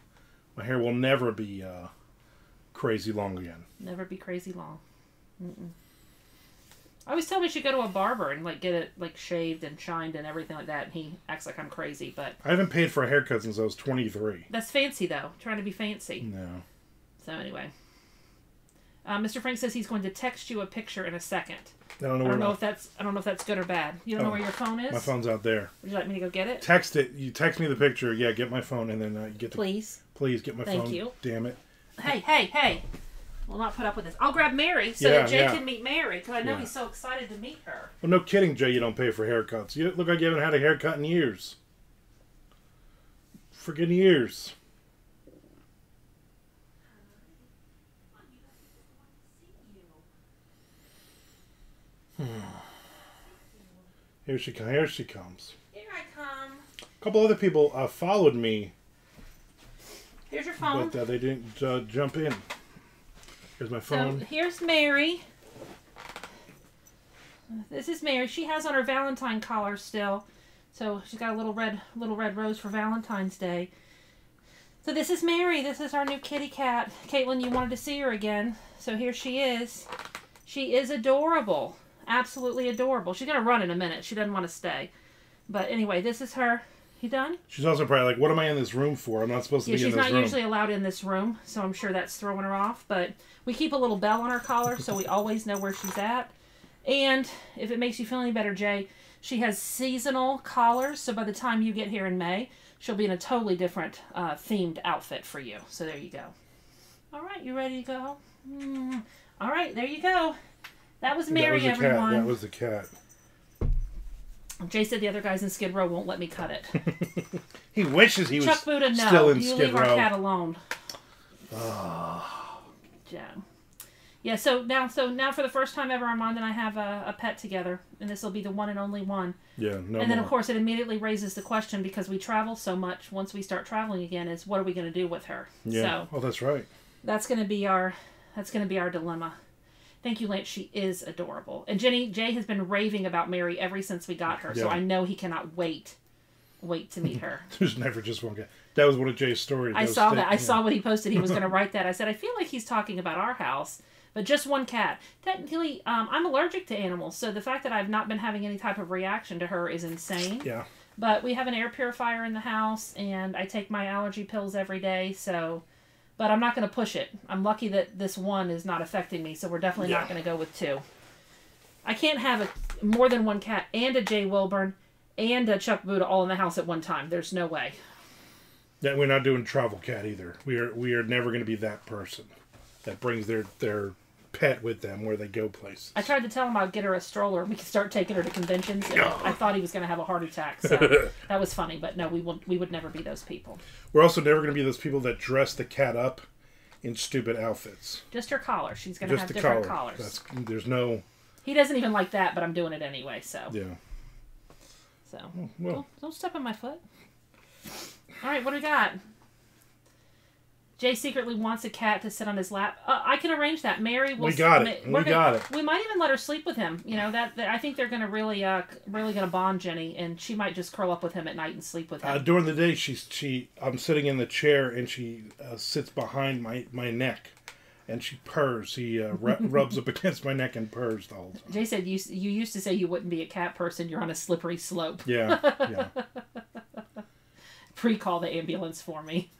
my hair will never be crazy long again. Never be crazy long. Mm-mm. I always tell him we should go to a barber and get it shaved and shined and everything like that, and he acts like I'm crazy. But I haven't paid for a haircut since I was 23. That's fancy though. Trying to be fancy. No. So anyway, Mr. Frank says he's going to text you a picture in a second. I don't know if that's good or bad. You don't know where your phone is? My phone's out there. Would you like me to go get it? Text it. You text me the picture. Yeah, get my phone and then get the... Please get my phone. Thank you. Damn it. Hey. We'll not put up with this. I'll grab Mary so that Jay can meet Mary because I know he's so excited to meet her. Well, no kidding, Jay. You don't pay for haircuts. You look like you haven't had a haircut in years. Friggin' years. Here she comes. Here I come. A couple other people followed me. Here's your phone. But they didn't jump in. Here's my phone. So here's Mary. This is Mary. She has on her Valentine collar still. So she's got a little red rose for Valentine's Day. So this is Mary. This is our new kitty cat. Caitlin, you wanted to see her again. So here she is. She is adorable. Absolutely adorable. She's going to run in a minute. She doesn't want to stay. But anyway, this is her. You done? She's also probably like, what am I in this room for? I'm not supposed to be in this room. She's not usually allowed in this room, so I'm sure that's throwing her off. But we keep a little bell on her collar, so we always know where she's at. And if it makes you feel any better, Jay, she has seasonal collars, so by the time you get here in May, she'll be in a totally different themed outfit for you. So there you go. All right, you ready to go? All right, there you go. That was Mary, everyone. That was the cat. Jay said the other guys in Skid Row won't let me cut it. He wishes he Chuck was Buda, still in you Skid leave Row. our cat alone. Oh. Yeah, so now for the first time ever, Armand and I have a pet together, and this will be the one and only one. Yeah, no And then, more. of course, it immediately raises the question, because we travel so much, once we start traveling again, is what are we going to do with her? Yeah, So, that's right. That's going to be our dilemma. Thank you, Lance. She is adorable. And Jay has been raving about Mary ever since we got her, so I know he cannot wait to meet her. There's never just one cat. That was one of Jay's stories. I saw that. I saw what he posted. He was going to write that. I said, I feel like he's talking about our house, but just one cat. Technically, I'm allergic to animals, so the fact that I've not been having any type of reaction to her is insane. Yeah. But we have an air purifier in the house, and I take my allergy pills every day, so... But I'm not going to push it. I'm lucky that this one is not affecting me, so we're definitely not going to go with 2. I can't have more than one cat and a Jay Wilburn and a Chuck Buddha all in the house at one time. There's no way. Yeah, we're not doing travel cat either. We are never going to be that person that brings their pet with them where they go places. I tried to tell him I'd get her a stroller and we could start taking her to conventions. And I thought he was going to have a heart attack, so that was funny. But no, we would never be those people. We're also never going to be those people that dress the cat up in stupid outfits. Just her collar. She's going to have different collars. There's no... He doesn't even like that, but I'm doing it anyway, so... Yeah. So, well, don't step on my foot. All right, what do we got? Jay secretly wants a cat to sit on his lap. I can arrange that. Mary will... We got it. We got it. We might even let her sleep with him. You know, that I think they're going to really going to bond, Jenny, and she might just curl up with him at night and sleep with him. During the day, I'm sitting in the chair, and she sits behind my neck, and she purrs. He rubs up against my neck and purrs the whole time. Jay said you used to say you wouldn't be a cat person. You're on a slippery slope. Yeah, yeah. Pre-call the ambulance for me.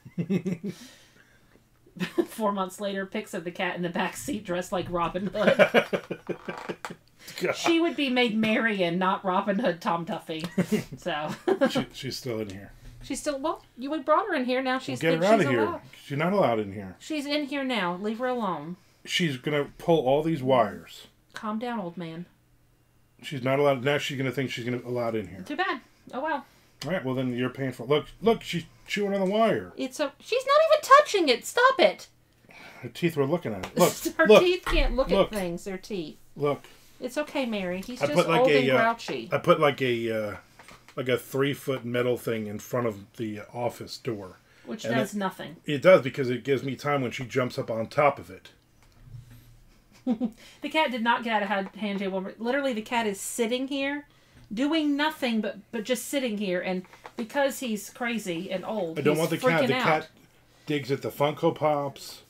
4 months later, pics of the cat in the back seat dressed like Robin Hood. She would be made Marion, not Robin Hood Tom Duffy. So she's still in here. She's still... Well, you brought her in here. Now she's... Get her out of here. Allowed. She's not allowed in here. She's in here now. Leave her alone. She's going to pull all these wires. Calm down, old man. She's not allowed... Now she's going to think she's going to allowed in here. Too bad. Oh, well. All right, well, then you're paying for it. Look, she's chewing on the wire. She's not even touching it. Stop it. Her teeth were looking at it. Look, her teeth can't look at things. Their teeth. Look. It's okay, Mary. He's just old and grouchy. I put like a 3-foot metal thing in front of the office door. Which does nothing. It does, because it gives me time when she jumps up on top of it. The cat did not get out of hand, Jay Wilbur. Literally, the cat is sitting here, doing nothing but just sitting here, and because he's crazy and old, I don't want the cat. The out. Cat digs at the Funko Pops.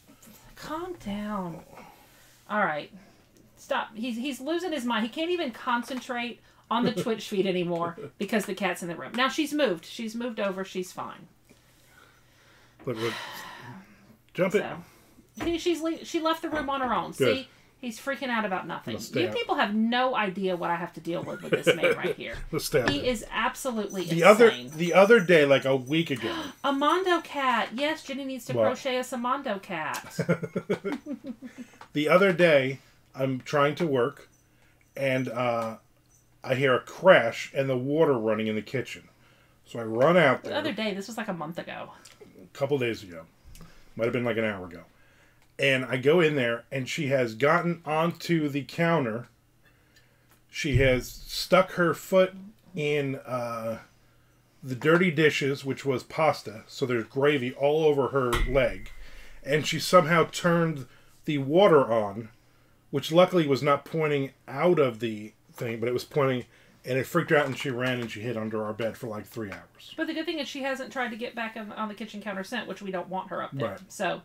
Calm down. All right, stop. He's losing his mind. He can't even concentrate on the Twitch feed anymore because the cat's in the room. Now she's moved. She's moved over. She's fine. Look, jump it. She left the room on her own. Good. See. He's freaking out about nothing. You people have no idea what I have to deal with this man right here. He is absolutely insane. The other day, like a week ago. A Mondo cat. Yes, Jenny needs to crochet us a Mondo cat. The other day, I'm trying to work, and I hear a crash and the water running in the kitchen. So I run out there. The other day, this was like a month ago. A couple days ago. Might have been like an hour ago. And I go in there, and she has gotten onto the counter. She has stuck her foot in the dirty dishes, which was pasta. So there's gravy all over her leg. And she somehow turned the water on, which luckily was not pointing out of the thing, but it was pointing... And it freaked her out, and she ran and she hid under our bed for like 3 hours. But the good thing is she hasn't tried to get back on the kitchen counter scent, which we don't want her up there. Right. So...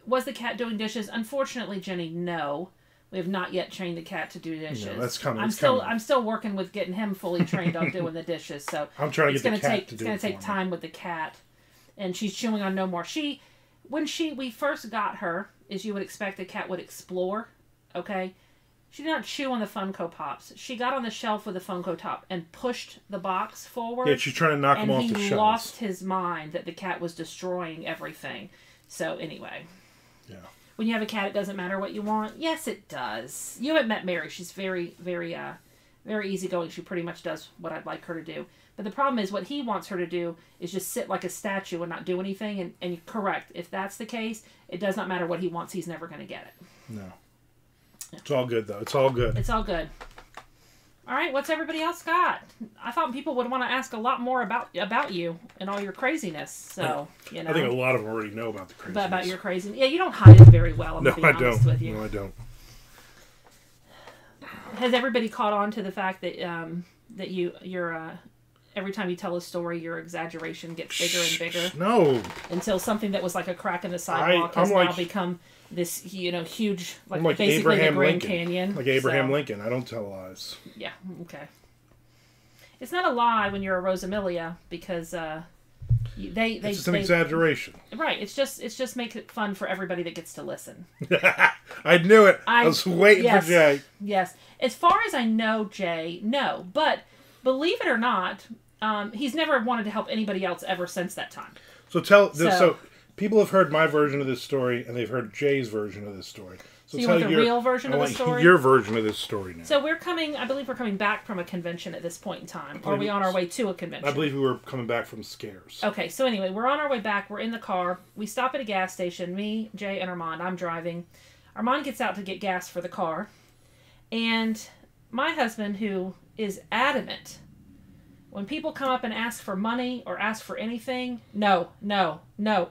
was the cat doing dishes? Unfortunately, Jenny, no. We have not yet trained the cat to do dishes. No, that's coming. I'm still working with getting him fully trained on doing the dishes. So I'm trying to get the cat to do it. It's going to take time with the cat, and she's chewing on no more. When we first got her, as you would expect, the cat would explore. Okay, she did not chew on the Funko Pops. She got on the shelf with the Funko Top and pushed the box forward. Yeah, she's trying to knock him off the shelf. And he lost his mind that the cat was destroying everything. So anyway. Yeah. When you have a cat, it doesn't matter what you want. Yes, it does. You haven't met Mary. She's very, very, very easygoing. She pretty much does what I'd like her to do. But the problem is what he wants her to do is just sit like a statue and not do anything. And you're correct. If that's the case, it does not matter what he wants. He's never going to get it. No. Yeah. It's all good, though. It's all good. It's all good. All right, what's everybody else got? I thought people would want to ask a lot more about you and all your craziness. So, you know. I think a lot of them already know about the craziness. About your craziness. Yeah, you don't hide it very well, I'm being honest with you. No, I don't. Has everybody caught on to the fact that you're every time you tell a story, your exaggeration gets bigger and bigger? No. Until something that was like a crack in the sidewalk has now become this, huge, like basically Abraham the Grand Lincoln. Canyon. Like Abraham Lincoln. I don't tell lies. Yeah, okay. it's not a lie when you're a Rosamilia because it's just an exaggeration. Right. It's just make it fun for everybody that gets to listen. I knew it. I was waiting for Jay. Yes. As far as I know, Jay, no. But believe it or not, he's never wanted to help anybody else ever since that time. So people have heard my version of this story, and they've heard Jay's version of this story. So you want the real version of the story? Your version of this story now. So I believe we're coming back from a convention at this point in time. Or are we on our way to a convention? I believe we were coming back from scares. Okay, so anyway, we're on our way back. We're in the car. We stop at a gas station. Me, Jay, and Armand. I'm driving. Armand gets out to get gas for the car. And my husband, who is adamant, when people come up and ask for money or ask for anything, no.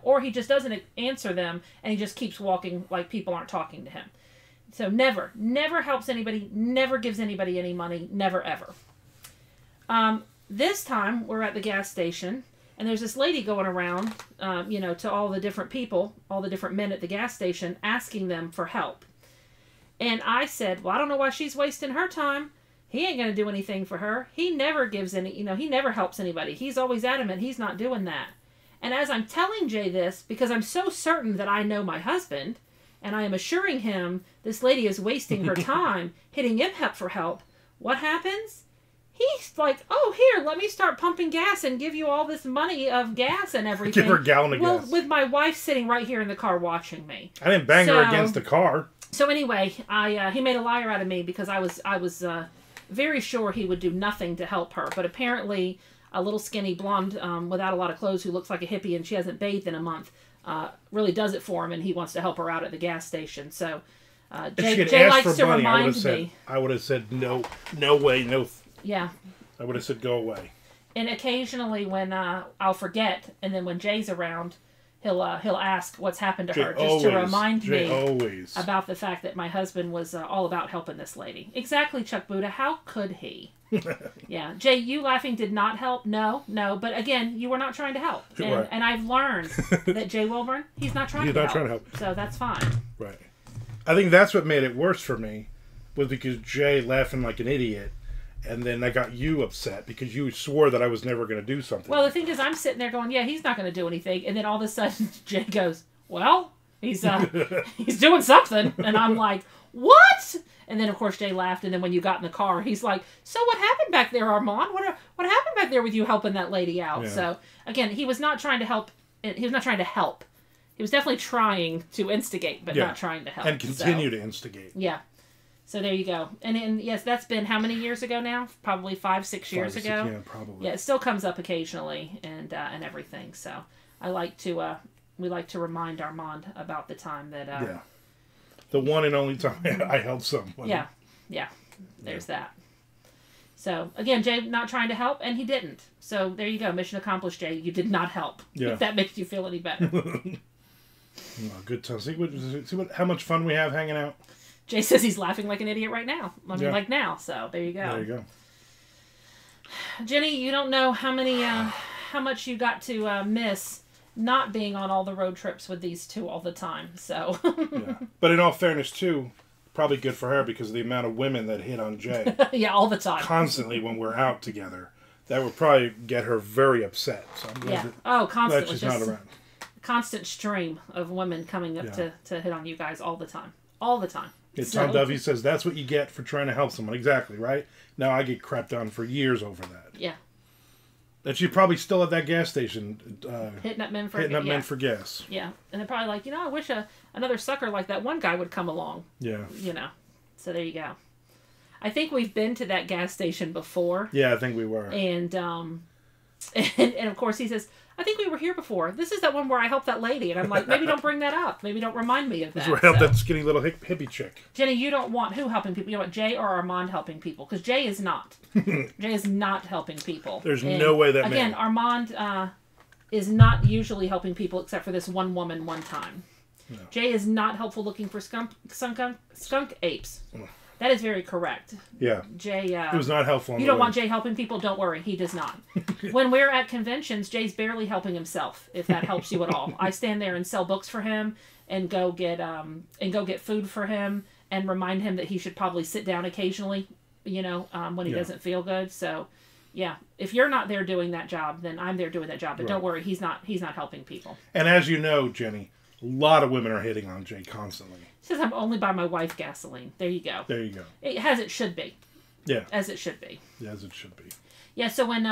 Or he just doesn't answer them and he just keeps walking like people aren't talking to him. So never helps anybody, never gives anybody any money, never ever. This time we're at the gas station and there's this lady going around, to all the different people, all the different men at the gas station asking them for help. And I said, well, I don't know why she's wasting her time. He ain't going to do anything for her. He never gives any, he never helps anybody. He's always adamant he's not doing that. And as I'm telling Jay this, because I'm so certain that I know my husband, and I am assuring him this lady is wasting her time hitting him up for help, what happens? He's like, oh, here, let me start pumping gas and give you all this money of gas and everything. Give her a gallon of gas. With my wife sitting right here in the car watching me. I didn't bang her against the car. So anyway, he made a liar out of me because I was very sure he would do nothing to help her. But apparently, a little skinny blonde without a lot of clothes who looks like a hippie and she hasn't bathed in a month really does it for him, and he wants to help her out at the gas station. So Jay likes to remind me. I would have said no way, no. Yeah. I would have said go away. And occasionally when I'll forget, and then when Jay's around, he'll ask what's happened to her, just to remind me about the fact that my husband was all about helping this lady. Exactly, Chuck Buddha. How could he? Yeah. Jay, you laughing did not help. No. But again, you were not trying to help. And I've learned that Jay Wilburn, he's not trying to help. So that's fine. Right. I think that's what made it worse for me, was because Jay laughing like an idiot. And then I got you upset because you swore that I was never going to do something. Well, the thing is, I'm sitting there going, yeah, he's not going to do anything. And then all of a sudden, Jay goes, well, he's doing something. And I'm like, what? And then, of course, Jay laughed. And then when you got in the car, he's like, so what happened back there, Armand? What happened back there with you helping that lady out? Yeah. So, again, he was not trying to help. He was not trying to help. He was definitely trying to instigate, but not trying to help. And continue to instigate. Yeah. So there you go. And yes, that's been how many years ago now? Probably 5-6 years ago. Yeah, probably. Yeah, it still comes up occasionally and everything. So we like to remind Armand about the time that the one and only time I helped someone. Yeah. There's that. So again, Jay not trying to help, and he didn't. So there you go. Mission accomplished, Jay. You did not help. Yeah. If that makes you feel any better. Good time. See how much fun we have hanging out. Jay says he's laughing like an idiot right now. I mean, like now. So there you go. There you go. Jenny, you don't know how much you got to miss not being on all the road trips with these two all the time. So. Yeah. But in all fairness, too, probably good for her because of the amount of women that hit on Jay. Yeah, all the time. Constantly when we're out together. That would probably get her very upset. So I'm glad constantly. she's not around. Constant stream of women coming up to hit on you guys all the time. All the time. Yeah, Tom Duffy says that's what you get for trying to help someone. Exactly, right? Now I get crapped on for years over that. Yeah. That she's probably still at that gas station. Hitting up men for gas. Yeah. And they're probably like, I wish another sucker like that one guy would come along. Yeah. So there you go. I think we've been to that gas station before. Yeah, I think we were. And of course he says, I think we were here before. This is that one where I helped that lady. And I'm like, maybe don't bring that up. Maybe don't remind me of that. This is where I helped that skinny little hippie chick. Jenny, you don't want who helping people? You want Jay or Armand helping people? Because Jay is not. Jay is not helping people. There's no way that again, Armand is not usually helping people except for this one woman one time. No. Jay is not helpful looking for skunk apes. That is very correct. Yeah. Jay... it was not helpful. You don't want Jay helping people? Don't worry. He does not. When we're at conventions, Jay's barely helping himself, if that helps you at all. I stand there and sell books for him and go get food for him and remind him that he should probably sit down occasionally, when he doesn't feel good. So, Yeah. If you're not there doing that job, then I'm there doing that job. But Right. don't worry, he's not helping people. And as you know, Jenny, a lot of women are hitting on Jay constantly. Says I'm only buy my wife gasoline. There you go. There you go. It should be. Yeah. As it should be. Yeah, as it should be. Yeah, so when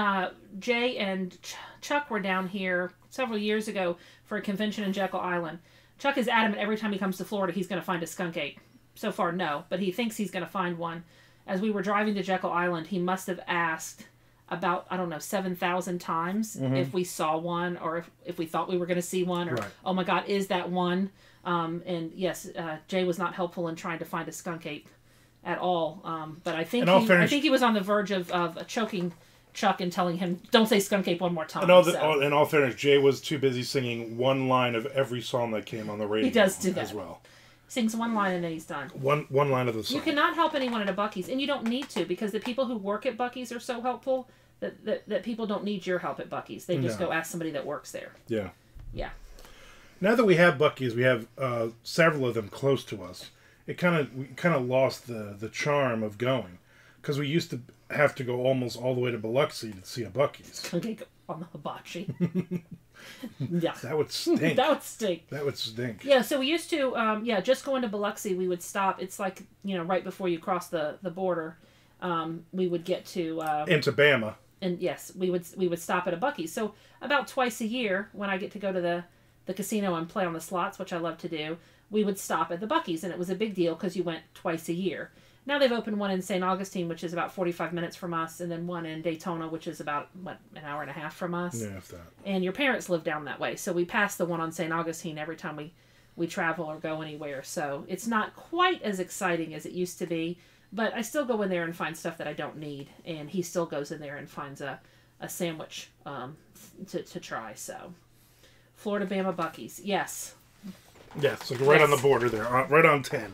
Jay and Chuck were down here several years ago for a convention in Jekyll Island, Chuck is adamant every time he comes to Florida he's going to find a skunk ape. So far, no, but he thinks he's going to find one. As we were driving to Jekyll Island, he must have asked about, 7,000 times if we saw one or if we thought we were going to see one or, Right. oh my God, is that one? And yes, Jay was not helpful in trying to find a skunk ape at all. But I think I think he was on the verge of choking Chuck and telling him, don't say skunk ape one more time. In all fairness, Jay was too busy singing one line of every song that came on the radio. He does do that. As well. Sings one line and then he's done. One line of the song. You cannot help anyone at a Buc-ee's, and you don't need to, because the people who work at Buc-ee's are so helpful that people don't need your help at Buc-ee's. They just go ask somebody that works there. Yeah. Yeah. Now that we have Buc-ee's, we have several of them close to us. We kind of lost the charm of going, because we used to have to go almost all the way to Biloxi to see a Buc-ee's. Okay, on the hibachi. Yeah. That would stink. That would stink. That would stink. Yeah, so we used to, just going to Biloxi, we would stop. It's like, right before you cross the border, we would get to... Into Bama. And yes, we would stop at a Buc-ee's. So about twice a year, when I get to go to the casino and play on the slots, which I love to do, we would stop at the Buc-ee's, and it was a big deal because you went twice a year. Now they've opened one in St. Augustine, which is about 45 minutes from us, and then one in Daytona, which is about, an hour and a half from us. Yeah, if that. And your parents live down that way, so we pass the one on St. Augustine every time we travel or go anywhere. So it's not quite as exciting as it used to be, but I still go in there and find stuff that I don't need, and he still goes in there and finds a sandwich to try. So Florida Bama Buc-ee's, yes. Yes, like right on the border there, right on 10.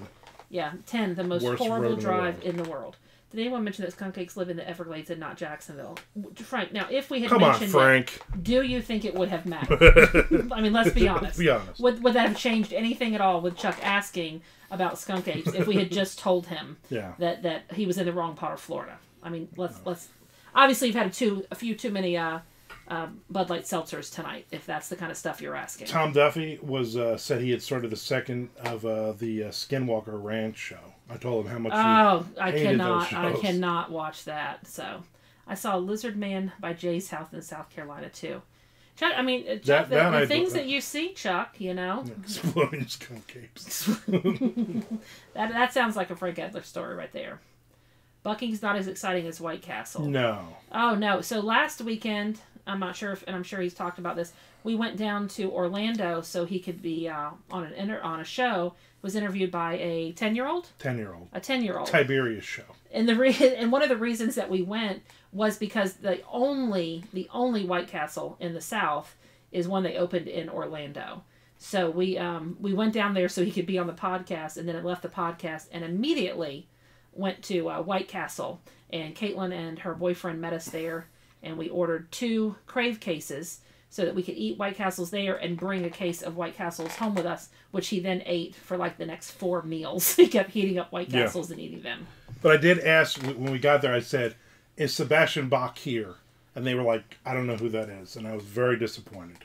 Yeah, 10, the most Worst horrible road drive in the world. Did anyone mention that skunk apes live in the Everglades and not Jacksonville? Frank, now if we had mentioned Frank. it, do you think it would have mattered? I mean, let's be honest. Let's be honest. Would that have changed anything at all with Chuck asking about skunk apes if we had just told him that he was in the wrong part of Florida? I mean, let's obviously you've had a few too many Bud Light seltzers tonight, if that's the kind of stuff you're asking. Tom Duffy said he had started the second of the Skinwalker Ranch show. I told him how much I hated those shows. I cannot watch that. So I saw Lizard Man by Jay's house in South Carolina too. Chuck, I mean, Chuck, the things that you see, Chuck, Exploding skunk apes. that sounds like a Frank Edler story right there. Buc-ee's not as exciting as White Castle. No. Oh no! So last weekend, I'm not sure if, and I'm sure he's talked about this. We went down to Orlando so he could be on a show. Was interviewed by a 10-year-old. A 10-year-old. Tiberius show. And and one of the reasons that we went was because the only White Castle in the South is one they opened in Orlando. So we went down there so he could be on the podcast, and then it left the podcast and immediately went to White Castle. And Caitlin and her boyfriend met us there, and we ordered 2 Crave cases so that we could eat White Castles there and bring a case of White Castles home with us, which he then ate for like the next 4 meals. He kept heating up White Castles and eating them. But I did ask, when we got there, I said, is Sebastian Bach here? And they were like, I don't know who that is. And I was very disappointed.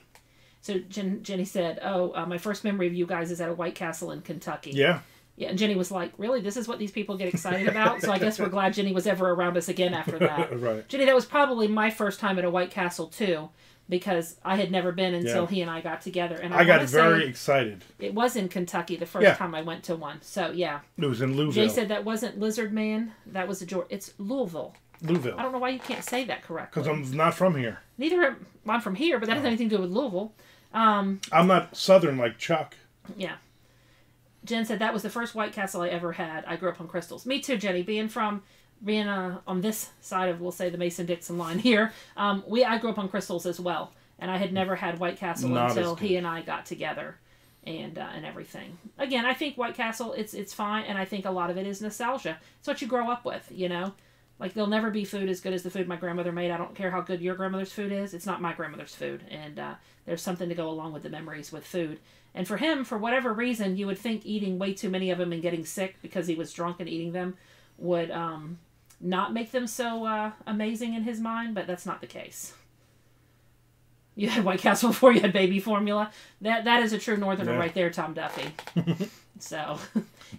So Jenny said, my first memory of you guys is at a White Castle in Kentucky. Yeah. Yeah, and Jenny was like, really? This is what these people get excited about? So I guess we're glad Jenny was ever around us again after that. Right. Jenny, that was probably my first time at a White Castle, too, because I had never been until he and I got together. And I got very excited. It was in Kentucky the first time I went to one. So, yeah. It was in Louisville. Jay said that wasn't Lizard Man. That was it's Louisville. I don't know why you can't say that correctly. Because I'm not from here. I'm from here, but that has anything to do with Louisville. I'm not Southern like Chuck. Yeah. Jen said that was the first White Castle I ever had. I grew up on Crystals. Me too, Jenny. Being on this side of, we'll say, the Mason-Dixon line here, I grew up on Crystals as well, and I had never had White Castle until he and I got together, and everything. Again, I think White Castle, it's fine, and I think a lot of it is nostalgia. It's what you grow up with, Like, there'll never be food as good as the food my grandmother made. I don't care how good your grandmother's food is. It's not my grandmother's food. And there's something to go along with the memories with food. And for him, for whatever reason, you would think eating way too many of them and getting sick because he was drunk and eating them would not make them so amazing in his mind, but that's not the case. You had White Castle before you had baby formula. That is a true Northerner right there, Tom Duffy. So,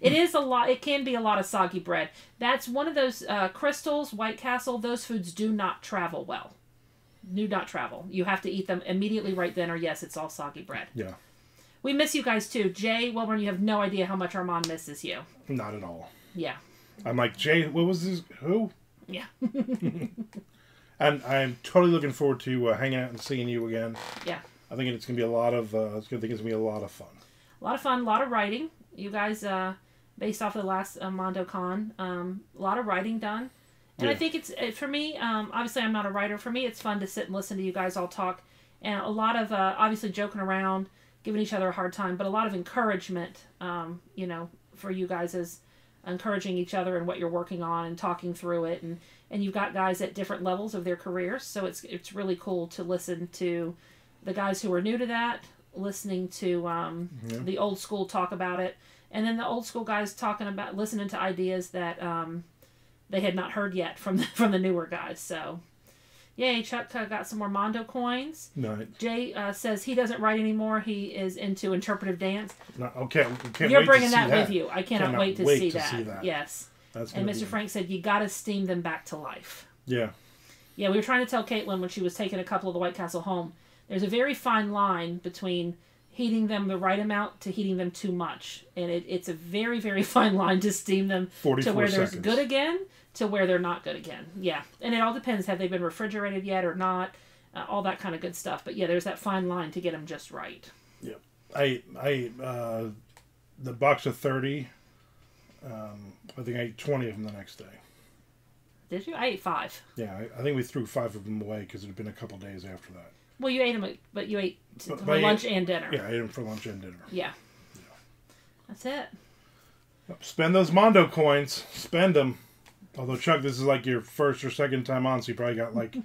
it is a lot. It can be a lot of soggy bread. That's one of those Crystals, White Castle. Those foods do not travel well. Do not travel. You have to eat them immediately right then, or yes, it's all soggy bread. Yeah. We miss you guys too, Jay. Wilburn, you have no idea how much Armand misses you. Not at all. Yeah. I'm like, Jay, what was this? Who? Yeah. And I'm totally looking forward to hanging out and seeing you again. Yeah. I think it's gonna be a lot of. I think it's gonna be a lot of fun. A lot of fun. A lot of writing. You guys, based off of the last MondoCon, a lot of writing done. And I think it's for me. Obviously, I'm not a writer. For me, it's fun to sit and listen to you guys all talk, and a lot of obviously joking around, giving each other a hard time, but a lot of encouragement. For you guys as encouraging each other and what you're working on and talking through it, and you've got guys at different levels of their careers, so it's really cool to listen to the guys who are new to that, listening to the old school talk about it, and then the old school guys listening to ideas that they had not heard yet from the newer guys. So, yay! Chuck got some more Mondo coins. Nice. Jay says he doesn't write anymore. He is into interpretive dance. No, okay, you're bringing that with you. I cannot wait to see that. Yes. And Mr. Frank said you got to steam them back to life. Yeah. Yeah, we were trying to tell Caitlin when she was taking a couple of the White Castle home. There's a very fine line between heating them the right amount to heating them too much, and it's a very, very fine line to steam them to where they're good again to where they're not good again. Yeah, and it all depends. Have they been refrigerated yet or not? All that kind of good stuff. But yeah, there's that fine line to get them just right. Yeah, I the box of 30. I think I ate 20 of them the next day. Did you? I ate 5. Yeah, I think we threw 5 of them away because it had been a couple days after that. Well, you ate them, but you ate for lunch and dinner. Yeah, I ate them for lunch and dinner. Yeah. That's it. Spend those Mondo coins. Spend them. Although, Chuck, this is like your first or second time on, so you probably got like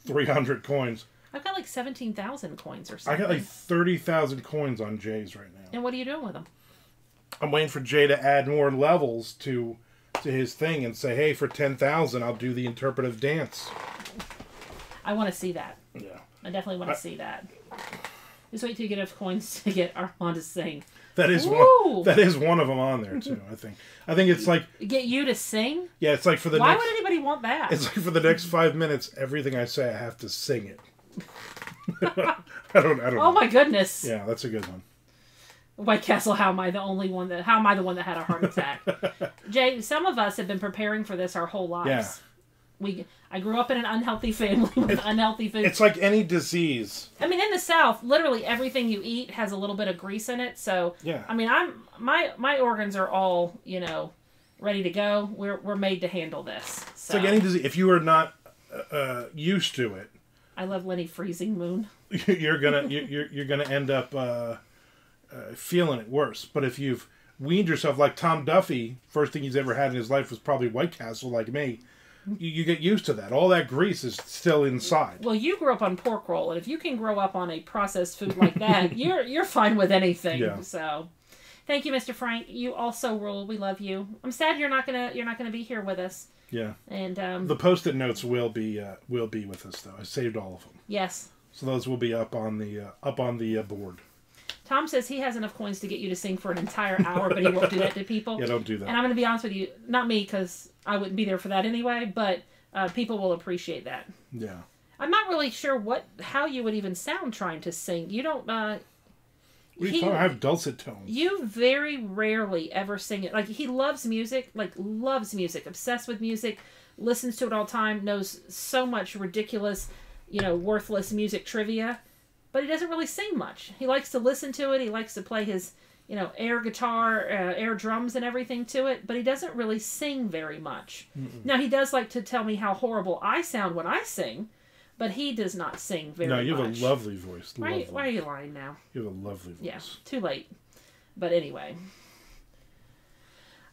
300 coins. I've got like 17,000 coins or something. I got like 30,000 coins on Jay's right now. And what are you doing with them? I'm waiting for Jay to add more levels to his thing and say, hey, for 10,000, I'll do the interpretive dance. I want to see that. Yeah. I definitely want to see that. Just wait till you get enough coins to get Armand to sing. That is one. That is one of them on there too. I think it's like get you to sing. Yeah, it's like for the. Why would anybody want that? It's like for the next 5 minutes, everything I say, I have to sing it. I don't. Oh my goodness. Yeah, that's a good one. White Castle. How am I the one that had a heart attack? Jay, some of us have been preparing for this our whole lives. Yeah. I grew up in an unhealthy family with unhealthy food. It's like any disease. I mean, in the South, literally everything you eat has a little bit of grease in it. So, yeah. I mean, my organs are all, ready to go. We're made to handle this. So. It's like any disease. If you are not used to it, I love Lenny Freezing Moon. You're gonna end up feeling it worse. But if you've weaned yourself, like Tom Duffy, first thing he's ever had in his life was probably White Castle, like me. You get used to that. All that grease is still inside. Well, you grew up on pork roll, and if you can grow up on a processed food like that, you're fine with anything. Yeah. So, thank you, Mr. Frank. You also rule. We love you. I'm sad you're not gonna be here with us. Yeah. And the Post-it notes will be with us though. I saved all of them. Yes. So those will be up on the board. Tom says he has enough coins to get you to sing for an entire hour, but he won't do that to people. Yeah, don't do that. And I'm going to be honest with you, not me, because I wouldn't be there for that anyway, but people will appreciate that. Yeah. I'm not really sure how you would even sound trying to sing. You don't... I have dulcet tones. You very rarely ever sing it. Like, he loves music, obsessed with music, listens to it all the time, knows so much ridiculous, worthless music trivia. But he doesn't really sing much. He likes to listen to it. He likes to play his, air guitar, air drums and everything to it. But he doesn't really sing very much. Mm-mm. Now, he does like to tell me how horrible I sound when I sing. But he does not sing very much. No, you have a lovely voice. Why are you lying now? You have a lovely voice. Yeah, too late. But anyway.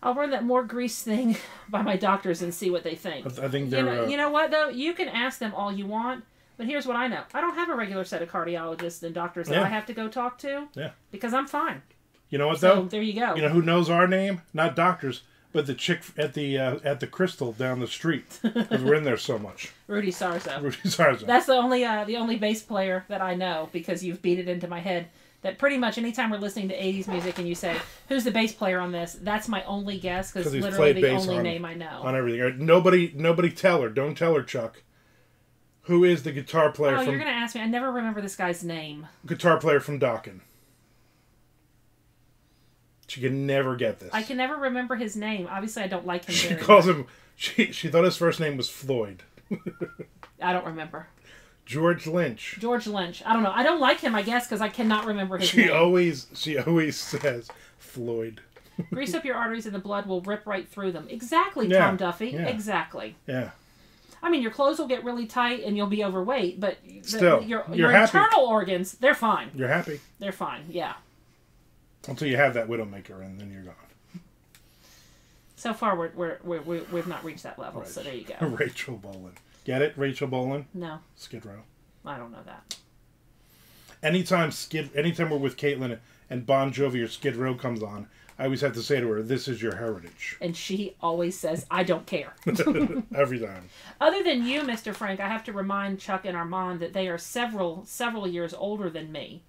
I'll run that more grease thing by my doctors and see what they think. I think they're... You know what, though? You can ask them all you want. But here's what I know. I don't have a regular set of cardiologists and doctors that I have to go talk to. Yeah. Because I'm fine. You know what, though? So, there you go. You know who knows our name? Not doctors. But the chick at the Crystal down the street, because we're in there so much. Rudy Sarzo. Rudy Sarzo. That's the only bass player that I know, because you've beat it into my head. That pretty much anytime we're listening to 80s music and you say, who's the bass player on this? That's my only guess, because literally the only name I know. On everything. Nobody tell her. Don't tell her, Chuck. Who is the guitar player you're going to ask me. I never remember this guy's name. Guitar player from Dokken. She can never get this. I can never remember his name. Obviously, I don't like him very much. Calls him... She thought his first name was Floyd. I don't remember. George Lynch. George Lynch. I don't know. I don't like him, I guess, because I cannot remember his name. She always says Floyd. Grease up your arteries and the blood will rip right through them. Exactly, Tom Duffy. Yeah. Exactly. Yeah. I mean, your clothes will get really tight and you'll be overweight, but still, your happy. internal organs, they're fine. You're happy. They're fine, yeah. Until you have that Widowmaker and then you're gone. So far, we've not reached that level, right. So there you go. Rachel Bolan. Get it? Rachel Bolan? No. Skid Row. I don't know that. Anytime we're with Caitlin and Bon Jovi or Skid Row comes on, I always have to say to her, "This is your heritage." And she always says, "I don't care." Every time. Other than you, Mr. Frank, I have to remind Chuck and Armand that they are several years older than me.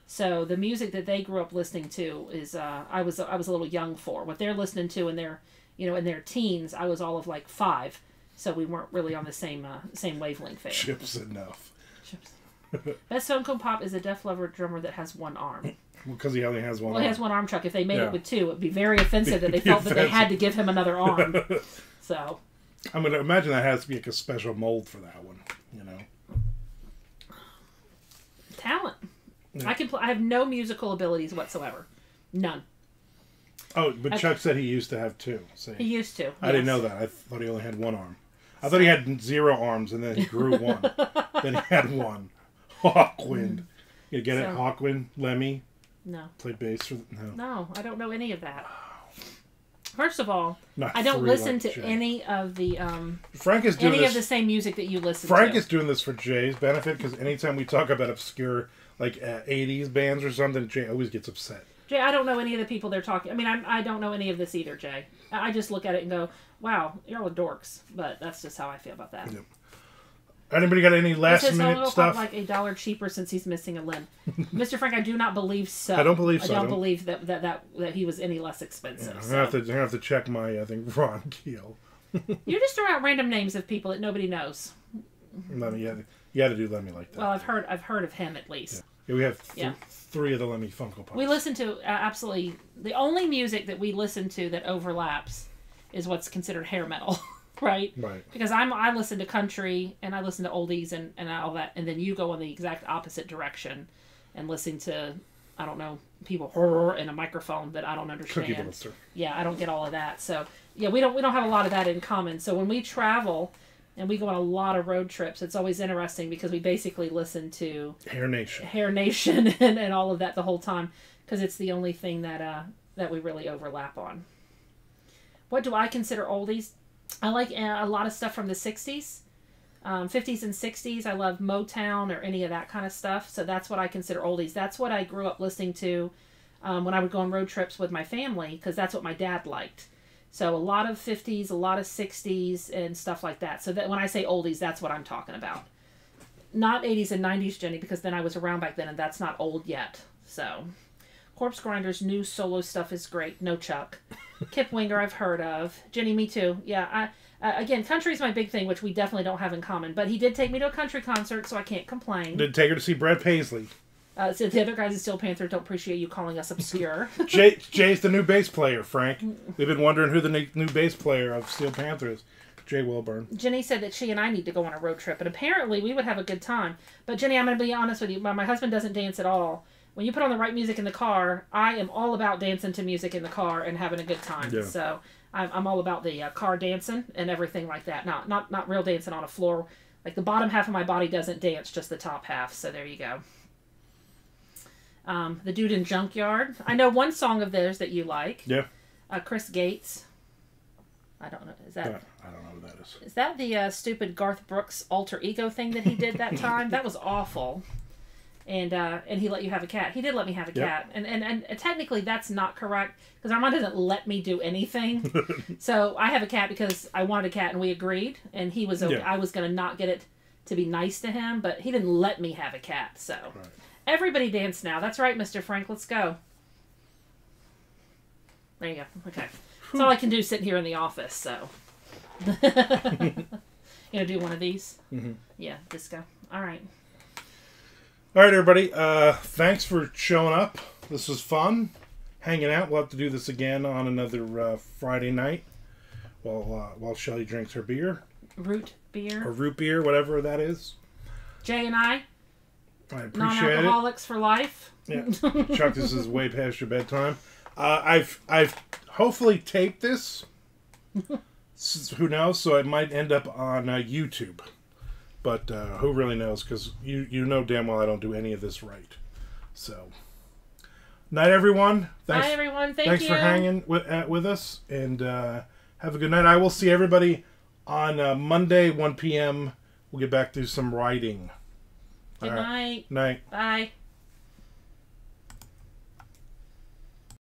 So the music that they grew up listening to is I was a little young for. What they're listening to in their in their teens, I was all of like 5. So we weren't really on the same wavelength there. Chips enough. Chips. Best Stone Cold Pop is a Def Leppard drummer that has one arm. Because he only has one arm. He has one arm, Chuck. If they made it with 2, it would be very offensive that they felt that they had to give him another arm. So. I'm going to imagine that has to be like a special mold for that one, Talent. Yeah. I have no musical abilities whatsoever. None. Oh, but Chuck said he used to have 2. So he used to. I didn't know that. I thought he only had one arm. I thought he had 0 arms, and then he grew 1. Then he had 1. Hawkwind. You get it? Hawkwind? Lemmy? No. Played bass for... No, I don't know any of that. First of all, Not I don't listen like to any of the Frank is doing any of the same music that you listen to. Frank is doing this for Jay's benefit, because anytime we talk about obscure 80s bands or something, Jay always gets upset. Jay, I don't know any of the people they're talking. I mean, I don't know any of this either, Jay. I just look at it and go, "Wow, you're all dorks." But that's just how I feel about that. Yep. Anybody got any last-minute stuff? Like $1 cheaper since he's missing a limb. Mr. Frank, I do not believe so. I don't believe so. I don't believe that he was any less expensive. Yeah, I'm going to have to check my, I think, Ron Keel. You just throw out random names of people that nobody knows. Lemmy, you had to do Lemmy like that. Well, I've heard of him at least. Yeah, we have 3 of the Lemmy Funko Pops. We listen to absolutely... The only music that we listen to that overlaps is what's considered hair metal. Right? Because I listen to country and I listen to oldies and all that, and then you go in the exact opposite direction and listen to, I don't know, people in a microphone that I don't understand. Cookie Monster. Yeah, I don't get all of that. So yeah, we don't have a lot of that in common. So when we travel and we go on a lot of road trips, it's always interesting because we basically listen to Hair Nation and all of that the whole time, because it's the only thing that we really overlap on. What do I consider oldies? I like a lot of stuff from the 60s, 50s and 60s. I love Motown or any of that kind of stuff. So that's what I consider oldies. That's what I grew up listening to when I would go on road trips with my family, because that's what my dad liked. So a lot of 50s, a lot of 60s and stuff like that. So that when I say oldies, that's what I'm talking about. Not 80s and 90s, Jenny, because then I was around back then and that's not old yet. So Corpse Grinder's new solo stuff is great. No Chuck. Kip Winger I've heard of. Jenny, me too. Yeah, again, country's my big thing, which we definitely don't have in common. But he did take me to a country concert, so I can't complain. Did take her to see Brad Paisley. So the other guys in Steel Panther don't appreciate you calling us obscure. Jay's the new bass player, Frank. We've been wondering who the new bass player of Steel Panther is. Jay Wilburn. Jenny said that she and I need to go on a road trip, and apparently we would have a good time. But Jenny, I'm going to be honest with you. My husband doesn't dance at all. When you put on the right music in the car, I am all about dancing to music in the car and having a good time. Yeah. So I'm all about the car dancing and everything like that. Not real dancing on a floor. Like the bottom half of my body doesn't dance, just the top half. So there you go. The Dude in Junkyard. I know one song of theirs that you like. Yeah. Chris Gates. I don't know. Is that? I don't know who that is. Is that the stupid Garth Brooks alter ego thing that he did that time? That was awful. and he let you have a cat. He did let me have a Yep. cat, and technically that's not correct because Armand doesn't let me do anything. So I have a cat because I wanted a cat and we agreed, and he was okay. Yeah. I was gonna not get it to be nice to him, but he didn't let me have a cat. So Right. everybody dance now. That's right, Mr. Frank. Let's go. There you go. Okay, that's all I can do sitting here in the office. So do one of these. Mm-hmm. Yeah, disco. All right. All right, everybody. Thanks for showing up. This was fun. Hanging out. We'll have to do this again on another Friday night while Shelly drinks her beer. Root beer. Or root beer, whatever that is. Jay and I appreciate it. Non-alcoholics for life. Yeah. Chuck, this is way past your bedtime. I've hopefully taped this. Who knows? So it might end up on YouTube. But who really knows? Because you know damn well I don't do any of this right. So, night, everyone. Thanks, night, everyone. Thanks for hanging with us. And have a good night. I will see everybody on Monday, 1 p.m. We'll get back to some writing. Good night. Night. Bye.